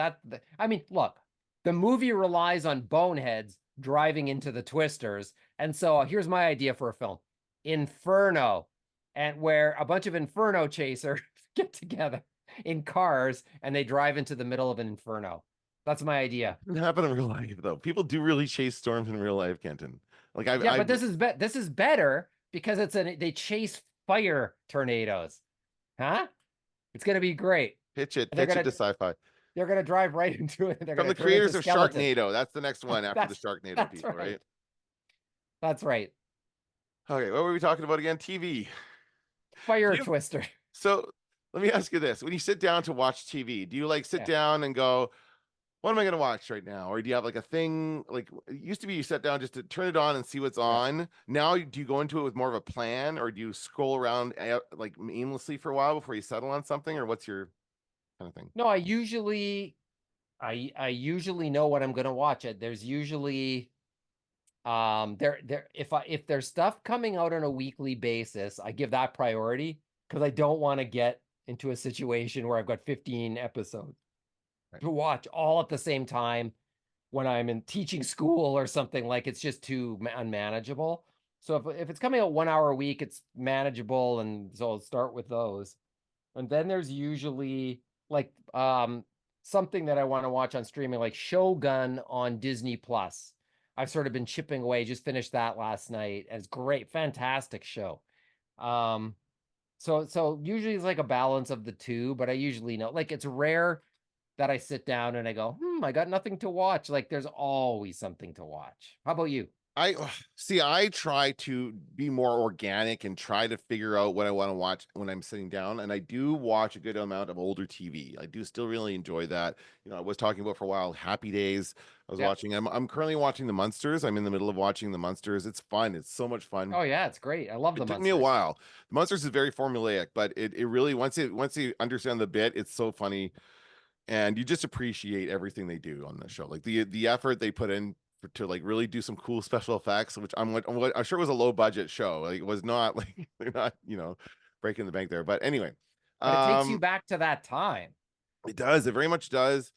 I mean, look, the movie relies on boneheads driving into the twisters. And so here's my idea for a film Inferno, and where a bunch of Inferno chasers get together in cars and they drive into the middle of an inferno. That's my idea. It doesn't happen in real life though. People do really chase storms in real life, Kenton. Like Yeah, I but this is better because they chase fire tornadoes. Huh? It's gonna be great. They're pitch it gonna to sci-fi. they're gonna drive right into it. They're From gonna the turn into creators of skeletons. Sharknado. That's the next one after the That's Sharknado that's people, right. right? That's right. Okay, what were we talking about again? TV. Do Fire you twister. so let me ask you this. When you sit down to watch TV, do you like sit Yeah. down and go, what am I going to watch right now? Or do you have like a thing like it used to be you sat down just to turn it on and see what's Yeah. on? Now do you go into it with more of a plan or do you scroll around like aimlessly for a while before you settle on something or what's your kind of thing? No, I usually know what I'm gonna watch. It. There's usually if there's stuff coming out on a weekly basis, I give that priority because I don't want to get into a situation where I've got 15 episodes Right. to watch all at the same time when I'm in teaching school or something like it's just too unmanageable. So if it's coming out 1 hour a week, it's manageable, and so I'll start with those. And then there's usually like something that I want to watch on streaming, like Shogun on Disney Plus. I've sort of been chipping away, just finished that last night, and it's great, fantastic show. Um, so usually it's like a balance of the two, but I usually know, like, it's rare that I sit down and I go, I got nothing to watch. Like, there's always something to watch. How about you? I see. I try to be more organic and try to figure out what I want to watch when I'm sitting down. And I do watch a good amount of older TV. I do still really enjoy that. I was talking about for a while Happy Days. I was Yeah. watching. I'm currently watching The Munsters. I'm in the middle of watching The Munsters. It's fun. It's so much fun. Oh yeah, it's great. I love It the took me a Munsters. while. The Munsters is very formulaic, but it really once you understand the bit, it's so funny, and you just appreciate everything they do on the show, like the effort they put in to like really do some cool special effects, which I'm sure it was a low budget show. Like it was not like they're not breaking the bank there, but anyway, But it takes you um, back to that time. it does. It very much does.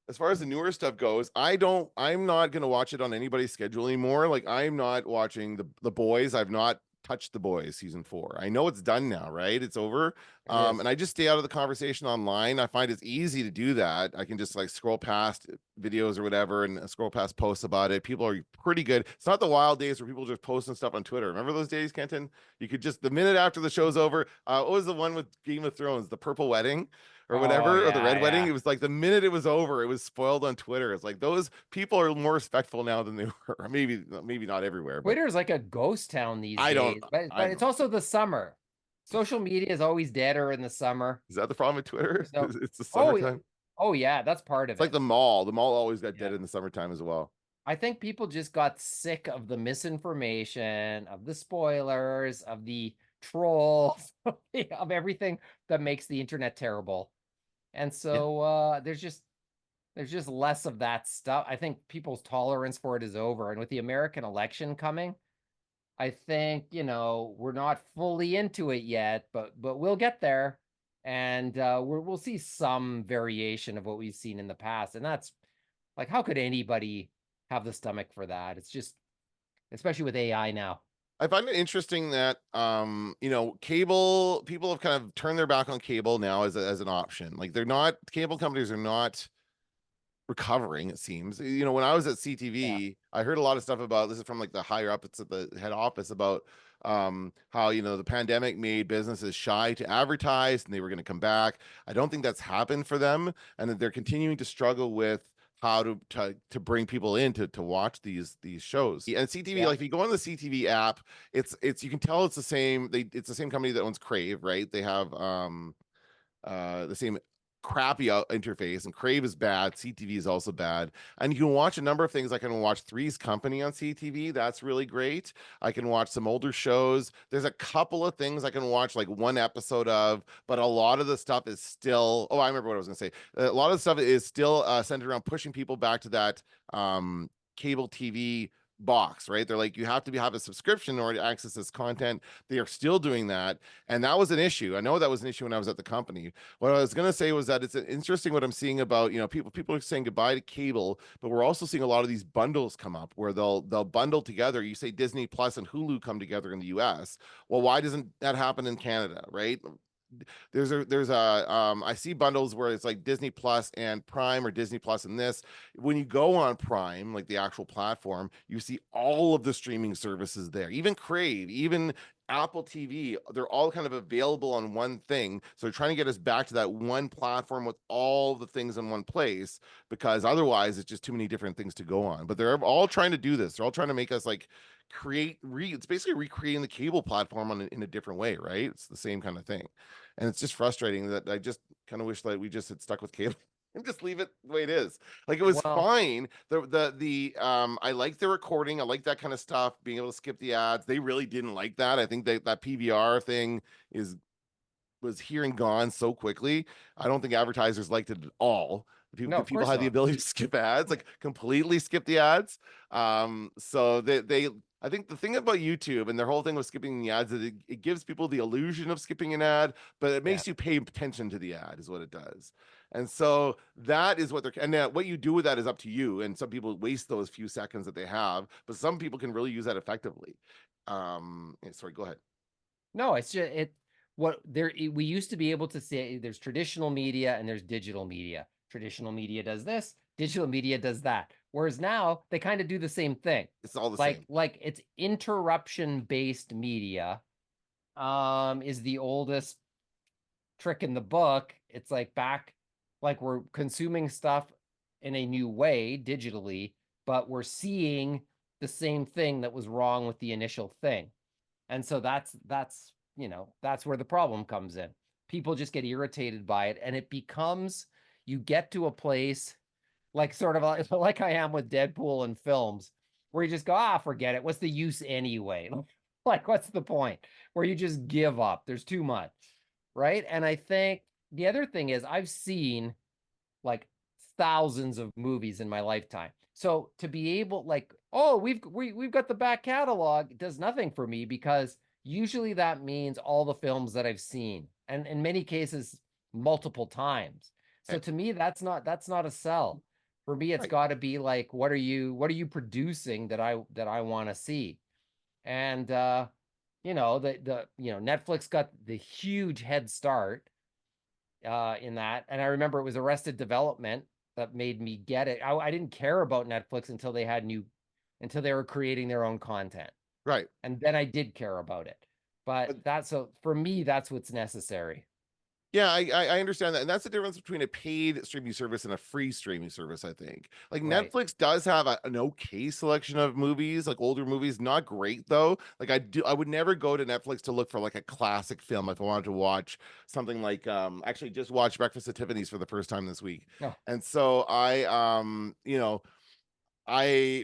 As far as the newer stuff goes, I'm not gonna watch it on anybody's schedule anymore. Like I'm not watching the boys. I've not touched the boys season 4. I know it's done now, right? It's over. It is. And I just stay out of the conversation online. I find it's easy to do that. I can just like scroll past videos or whatever and scroll past posts about it. People are pretty good. It's not the wild days where people just posting stuff on Twitter. Remember those days, Kenton? You could just the minute after the show's over, what was the one with Game of Thrones, the purple wedding? Or Oh whatever, or the yeah, red wedding. yeah. It was like the minute it was over, it was spoiled on Twitter. It's like those people are more respectful now than they were. Maybe not everywhere, but Twitter is like a ghost town these I don't. days, but I it's don't. also the summer. Social media is always deader in the summer. Is that the problem with Twitter? There's no. It's the Oh, summertime. oh yeah, that's part It's of like it. the mall. The mall always got Yeah. dead in the summertime as well. I think people just got sick of the misinformation, of the spoilers, of the trolls, of everything that makes the internet terrible. And Yeah. so there's just less of that stuff. I think people's tolerance for it is over. And with the American election coming, I think, we're not fully into it yet, but we'll get there. And we'll see some variation of what we've seen in the past. And that's like, how could anybody have the stomach for that? It's just, especially with AI now. I find it interesting that cable people have kind of turned their back on cable now as an option. Like they're not cable companies are not recovering, it seems. When I was at Yeah. CTV, I heard a lot of stuff about this is from like the higher up, it's at the head office about how the pandemic made businesses shy to advertise and they were going to come back. I don't think that's happened for them, and that they're continuing to struggle with how to bring people in to watch these shows. And CTV, Yeah. like if you go on the CTV app, it's you can tell it's the same. It's the same company that owns Crave, right? They have the same crappy interface, and Crave is bad. CTV is also bad, and you can watch a number of things. I can watch Three's Company on CTV. That's really great. I can watch some older shows. There's a couple of things I can watch like one episode of, but a lot of the stuff is still. Oh, I remember what I was going to say. A lot of the stuff is still centered around pushing people back to that cable TV box, right? They're like, you have to have a subscription in order to access this content. They are still doing that, and that was an issue. I know that was an issue when I was at the company. What I was going to say was that it's interesting what I'm seeing about, people are saying goodbye to cable, but we're also seeing a lot of these bundles come up where they'll bundle together. You say Disney Plus and Hulu come together in the US. Well, why doesn't that happen in Canada, right? There's a I see bundles where it's like Disney Plus and Prime, or Disney Plus and this. When you go on Prime, like the actual platform, you see all of the streaming services there, even Crave, even Apple TV. They're all kind of available on one thing. So they're trying to get us back to that one platform with all the things in one place, because otherwise it's just too many different things to go on. But they're all trying to do this. They're all trying to make us like it's basically recreating the cable platform in a different way, right? It's the same kind of thing. And it's just frustrating that I just kind of wish that we just had stuck with cable and just leave it the way it is. Like it was Well, fine. The I like the recording. I like that kind of stuff, being able to skip the ads. They really didn't like that. I think that PVR thing is was here and gone so quickly. I don't think advertisers liked it at all. no, of People course had the not. ability to skip ads, like completely skip the ads. So they I think the thing about YouTube and their whole thing with skipping the ads is it gives people the illusion of skipping an ad, but it Yeah. makes you pay attention to the ad, is what it does. And so that is what they're, and then what you do with that is up to you. And some people waste those few seconds that they have, but some people can really use that effectively. Sorry, go ahead. No, it's just we used to be able to say there's traditional media and there's digital media. Traditional media does this, digital media does that. Whereas now they kind of do the same thing. It's all the Like same. like it's interruption based media is the oldest trick in the book. It's like back like we're consuming stuff in a new way digitally, but we're seeing the same thing that was wrong with the initial thing. And so that's that's where the problem comes in. People just get irritated by it, and it becomes you get to a place like sort of like I am with Deadpool and films where you just go, forget it. What's the use anyway? Like, what's the point? Where you just give up. There's too much, right? And I think the other thing is I've seen like thousands of movies in my lifetime. So to be able like, oh, we've got the back catalog, it does nothing for me because usually that means all the films that I've seen, and in many cases multiple times. So Okay. to me, that's not a sell. For me, it's Right. got to be like, what are you producing that I want to see? And Netflix got the huge head start in that. And I remember it was Arrested Development that made me get it. I didn't care about Netflix until they were creating their own content. Right. And then I did care about it. But But so for me, that's what's necessary. yeah, I understand that. And that's the difference between a paid streaming service and a free streaming service, I think. Like Right. Netflix does have an okay selection of movies, like older movies, not great though. Like I would never go to Netflix to look for like a classic film if I wanted to watch something like actually just watched Breakfast at Tiffany's for the first time this week. No. And so I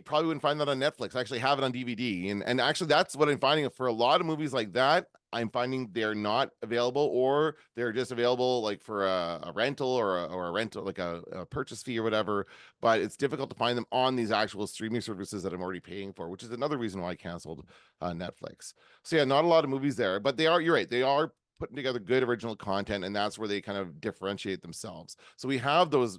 probably wouldn't find that on Netflix. I actually have it on DVD. And actually that's what I'm finding for a lot of movies like that. I'm finding they're not available or they're just available like for a rental or a rental, like a purchase fee or whatever. But it's difficult to find them on these actual streaming services that I'm already paying for, which is another reason why I canceled Netflix. So yeah, not a lot of movies there, but you're right. They are putting together good original content, and that's where they kind of differentiate themselves. So we have those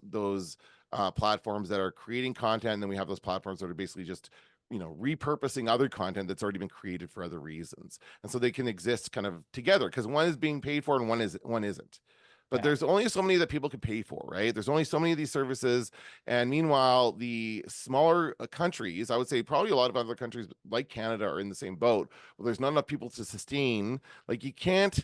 platforms that are creating content, and then we have those platforms that are basically just repurposing other content that's already been created for other reasons, and so they can exist kind of together because one is being paid for and one isn't. But Yeah. there's only so many that people can pay for, right? There's only so many of these services, and meanwhile the smaller countries, I would say probably a lot of other countries like Canada are in the same boat where there's not enough people to sustain. Like you can't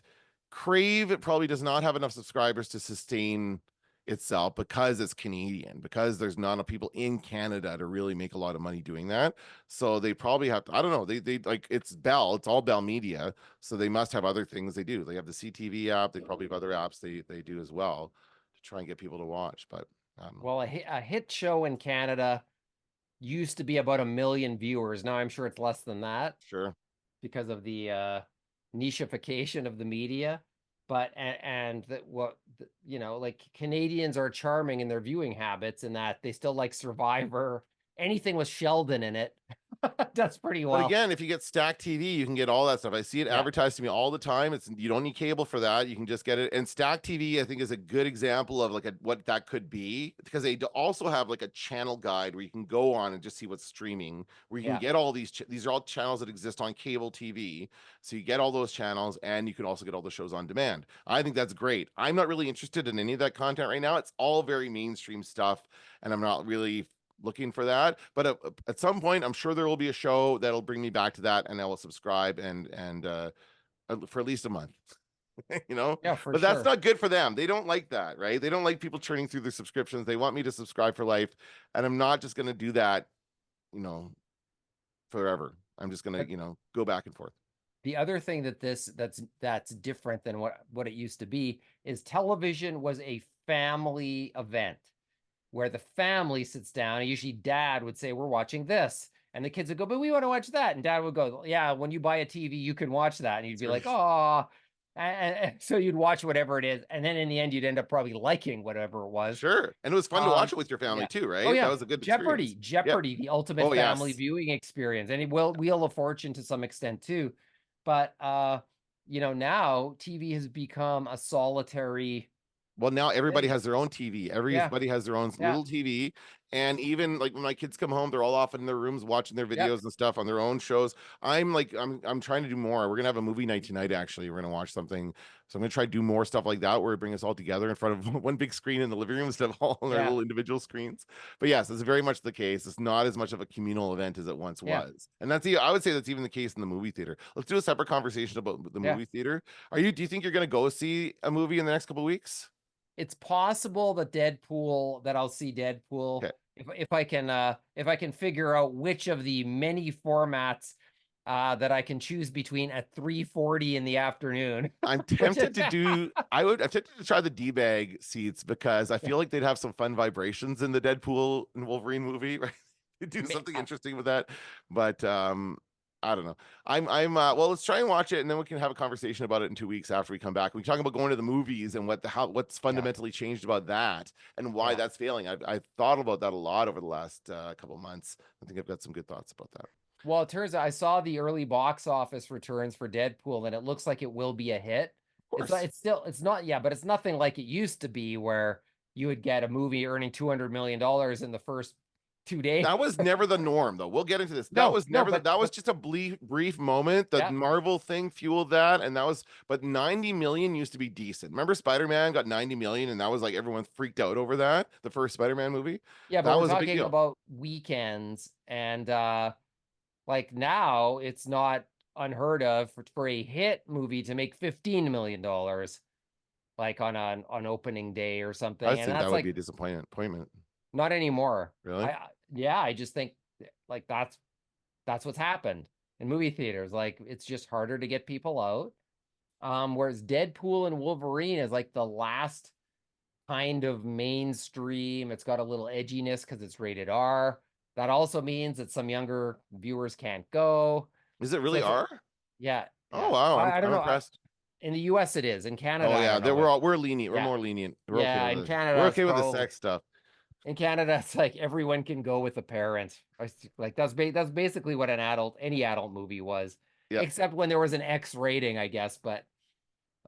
Crave, it probably does not have enough subscribers to sustain itself because it's Canadian, because there's not enough people in Canada to really make a lot of money doing that. So they probably have to, I don't know, they like it's all Bell Media, so they must have other things they do. They have the CTV app, they probably have other apps they do as well to try and get people to watch, but I don't know. Well, a hit show in Canada used to be about 1 million viewers. Now I'm sure it's less than that Sure. because of the nicheification of the media. But and that what like Canadians are charming in their viewing habits in that they still like Survivor. Anything with Sheldon in it does pretty But well. again, if you get Stack TV, you can get all that stuff. I see it Yeah, advertised to me all the time. You don't need cable for that. You can just get it. And Stack TV, I think, is a good example of like what that could be because they also have like a channel guide where you can go on and just see what's streaming. Where you can yeah, get all these are all channels that exist on cable TV. So you get all those channels, and you can also get all the shows on demand. I think that's great. I'm not really interested in any of that content right now. It's all very mainstream stuff, and I'm not really looking for that. But at some point, I'm sure there will be a show that'll bring me back to that, and I will subscribe and for at least a month. you know, yeah, for but that's sure. not good for them. They don't like that, right? They don't like people churning through their subscriptions. They want me to subscribe for life, and I'm not just going to do that, you know, forever. I'm just going But to, go back and forth. the other thing that's different than what it used to be is television was a family event where the family sits down. And usually dad would say, we're watching this. And the kids would go, but we want to watch that. And dad would go, yeah, when you buy a TV, you can watch that. And you'd be Sort like, of, oh, and so you'd watch whatever it is. And then in the end, you'd end up probably liking whatever it was. sure. And it was fun to watch it with your family Yeah. too, Oh right? That yeah. was a good experience. Jeopardy, Yep. Jeopardy, the ultimate Oh, family yes. viewing experience. And Wheel of Fortune to some extent too. But now TV has become a solitary Well, now everybody Hey, has their own TV. yeah, Everybody has their own yeah, little TV. And even like when my kids come home, they're all off in their rooms watching their yep, videos and stuff on their own shows. I'm trying to do more. We're gonna have a movie night tonight, actually. We're gonna watch something. So I'm gonna try to do more stuff like that where we bring us all together in front of one big screen in the living room instead of all on our yeah, little individual screens. But yes, it's very much the case. It's not as much of a communal event as it once yeah, was. And I would say that's even the case in the movie theater. Let's do a separate conversation about the yeah. movie theater. Do you think you're gonna go see a movie in the next couple of weeks? It's possible that I'll see Deadpool Okay. if I can figure out which of the many formats that I can choose between at 3:40 in the afternoon. I'm Which is tempted to do I'm tempted to try the D-bag seats because I feel like they'd have some fun vibrations in the Deadpool and Wolverine movie, right? They do something interesting with that. But I don't know. I'm well, let's try and watch it and then we can have a conversation about it in 2 weeks after we come back. We talk about going to the movies and what's yeah, fundamentally changed about that and why yeah. that's failing. I've thought about that a lot over the last couple months. I think I've got some good thoughts about that. Well, it turns out I saw the early box office returns for Deadpool, and it looks like it will be a hit. Of course. It's not, yeah, but it's nothing like it used to be where you would get a movie earning $200 million in the first 2 days. That was never the norm, though. We'll get into this. That No, was no, never that was just a brief moment. The yeah, Marvel thing fueled that, and but 90 million used to be decent. Remember Spider-Man got 90 million, and that was like everyone freaked out over that, the first Spider-Man movie. yeah, but That we're was a big talking deal. about weekends, and like now it's not unheard of for a hit movie to make $15 million, like on an opening day or I something, just and think that that's would be like a disappointment. not anymore. Really? Yeah, I just think like that's what's happened in movie theaters. Like it's just harder to get people out. Whereas Deadpool and Wolverine is like the last kind of mainstream. It's got a little edginess because it's rated R. That also means that some younger viewers can't go. Is it So really it's R? yeah, Oh yeah. wow, I don't I'm know. impressed. In the US it is. In Canada, Oh I yeah, don't know, we're lenient. We're yeah. more lenient. Yeah, in We're Canada it's okay with the probably sex stuff. in Canada, it's like everyone can go with a parent. Like that's basically what any adult movie was, Yeah, except when there was an X rating, I guess. But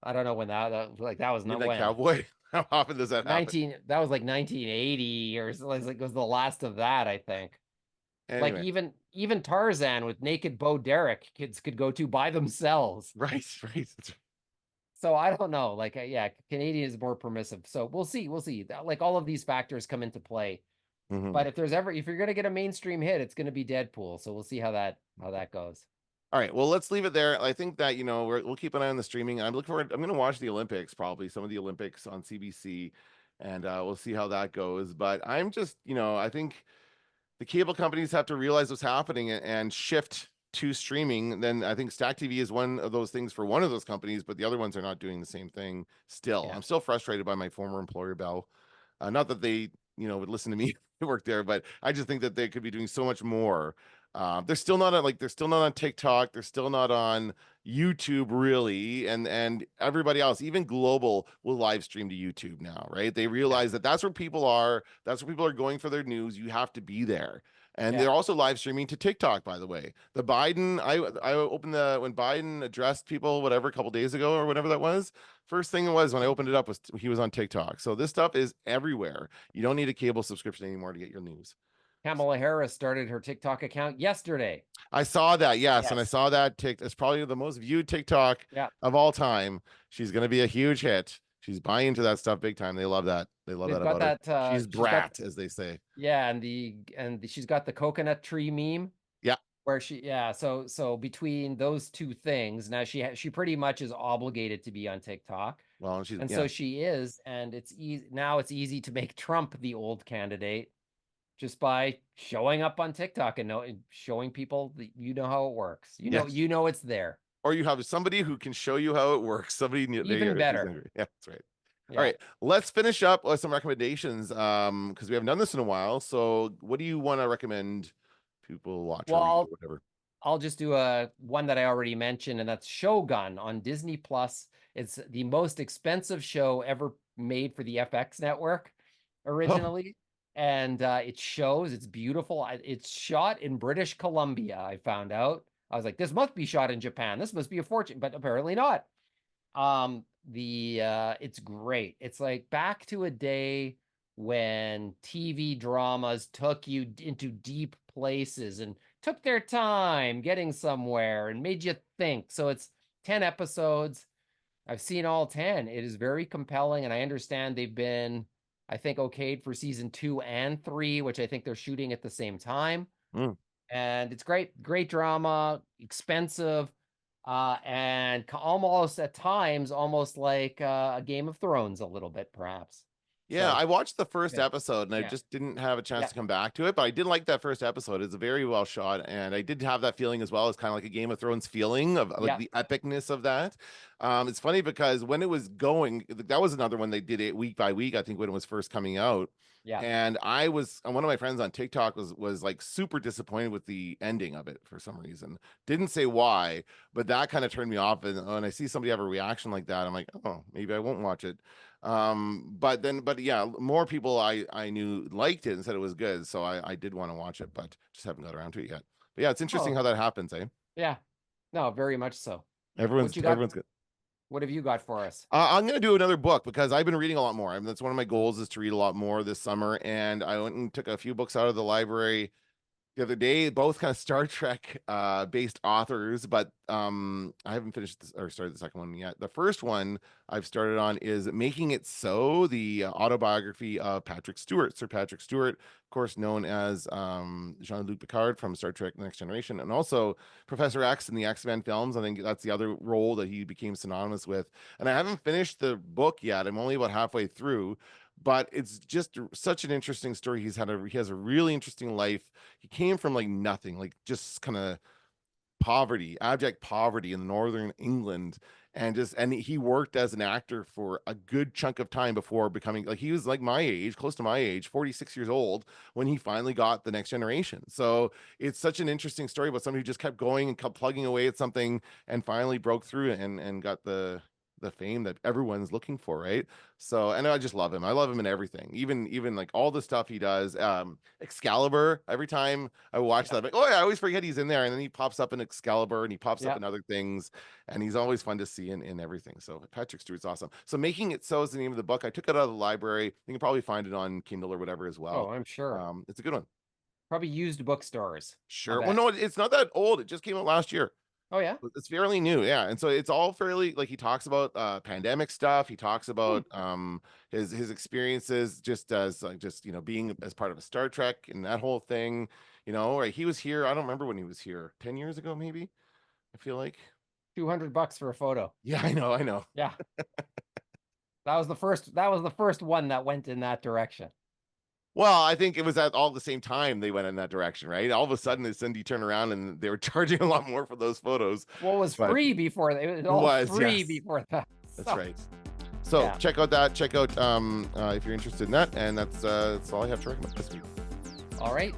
I don't know when that was not Midnight when Cowboy. How often does that happen? 19 that was like 1980 or like it was the last of that, I think. Like Anyway, even Tarzan with naked Bo Derek, kids could go to by themselves. right, right. So I don't know. Like yeah, Canadian is more permissive. So we'll see. Like all of these factors come into play. Mhm. But if you're gonna get a mainstream hit, it's gonna be Deadpool. So we'll see how that goes. All right. Well, let's leave it there. I think that, we'll keep an eye on the streaming. I'm looking forward. I'm going to watch the Olympics, probably some of the Olympics on CBC, and we'll see how that goes. But I'm just, I think the cable companies have to realize what's happening and shift to streaming. Then I think Stack TV is one of those things for one of those companies, but the other ones are not doing the same thing still. Yeah. I'm still frustrated by my former employer, Bell. Not that they, would listen to me to work there, but I just think that they could be doing so much more. They're still not on TikTok. They're still not on YouTube really, and everybody else, even global, will live stream to YouTube now, right? They Yeah. realize that that's where people are. That's where people are going for their news. You have to be there. And Yeah. they're also live streaming to TikTok, by the way. I opened when Biden addressed people, whatever, a couple days ago or whatever that was. First thing it was when I opened it up was he was on TikTok. So this stuff is everywhere. You don't need a cable subscription anymore to get your news. Kamala Harris started her TikTok account yesterday. I saw that, yes, and I Yes. saw that it's probably the most viewed TikTok Yeah. of all time. She's gonna be a huge hit. She's buying into that stuff big time. They love that. They love They've that got about her. that She's she's got brat, as they say. yeah, she's got the coconut tree meme Yeah. where so between those two things, now she pretty much is obligated to be on TikTok. Well, she's And yeah. so she is, and it's easy to make Trump the old candidate just by showing up on TikTok and showing people that you know how it works. Yes. It's there. Or you have somebody who can show you how it works. Somebody Even who's better. angry. Yeah, that's right. All Yeah. right, let's finish up with some recommendations. Because we haven't done this in a while. So, what do you want to recommend people watch or Well, read or I'll whatever? I'll just do a one that I already mentioned, and that's Shogun on Disney Plus. It's the most expensive show ever made for the FX network Oh, originally. And it's beautiful. It's shot in British Columbia, I found out. I was like, this must be shot in Japan. This must be a fortune, but apparently not. it's great. It's like back to a day when TV dramas took you into deep places and took their time getting somewhere and made you think. So it's 10 episodes. I've seen all 10. It is very compelling, and I understand they've been, I think, okayed for season 2 and 3, which I think they're shooting at the same time. Mm. And it's great drama, expensive, and almost at times almost like a Game of Thrones a little bit, perhaps. Yeah, So I watched the first good. episode and I Yeah, just didn't have a chance yeah, to come back to it, but I did like that first episode. It's very well shot, and I did have that feeling as well as kind of like a Game of Thrones feeling of like yeah, the epicness of that. It's funny because when it was going, that was another one they did it week by week, I think when it was first coming out. yeah. And I was, and one of my friends on TikTok was like super disappointed with the ending of it for some reason. Didn't say why, but that kind of turned me off. And when I see somebody have a reaction like that, I'm like, oh, maybe I won't watch it. But yeah, more people I knew liked it and said it was good, so I did want to watch it, but just haven't got around to it yet. But yeah, it's interesting Oh, how that happens, eh? yeah. No, very much so. Everyone's What you got? everyone's good. What have you got for us? I'm gonna do another book because I've been reading a lot more. I mean, that's one of my goals is to read a lot more this summer, and I went and took a few books out of the library the other day, both kind of Star Trek based authors, but I haven't finished this or started the second one yet. The first one I've started on is Making It So, the autobiography of Patrick Stewart, Sir Patrick Stewart, of course known as Jean-Luc Picard from Star Trek: The Next Generation, and also Professor X in the X-Men films. I think that's the other role that he became synonymous with. And I haven't finished the book yet. I'm only about halfway through, but it's just such an interesting story. He has a really interesting life. He came from like nothing, like just kind of poverty, abject poverty in northern England, and he worked as an actor for a good chunk of time before becoming like he was like my age, close to my age, 46 years old when he finally got The Next Generation. So it's such an interesting story about somebody who just kept going and kept plugging away at something and finally broke through and got the fame that everyone's looking for, right? So, and I just love him. I love him in everything, even like all the stuff he does. Excalibur, every time I watch that, Yeah, I'm like, oh yeah, I always forget he's in there, and then he pops up in Excalibur and he pops up yeah. in other things, and he's always fun to see in everything. So Patrick Stewart's awesome. So Making It So is the name of the book. I took it out of the library. You can probably find it on Kindle or whatever as Oh, well. I'm sure. It's a good one. Probably used bookstores. I Sure. Well, bet. no, it's not that old. It just came out last year. Oh yeah. It's fairly new, yeah. And so it's all fairly like he talks about pandemic stuff. He talks Hmm. about his experiences just as like just being as part of a Star Trek and that whole thing. Right? He was here. I don't remember when he was here. 10 years ago, maybe. I feel like. $200 for a photo. Yeah, I know, I know. Yeah. That was the first one that went in that direction. Well, I think it was at all the same time they went in that direction, right? All of a sudden, Cindy turned around and they were charging a lot more for those photos. Well, it was But free before it was it all was, free yes, before that. that's So, right. So yeah. check out that. Check out if you're interested in that. And that's all I have to recommend this week. All right.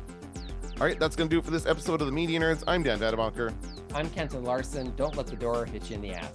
All right, that's gonna do it for this episode of the Media Nerds. I'm Dan Vadebonker. I'm Kenton Larson. Don't let the door hit you in the ass.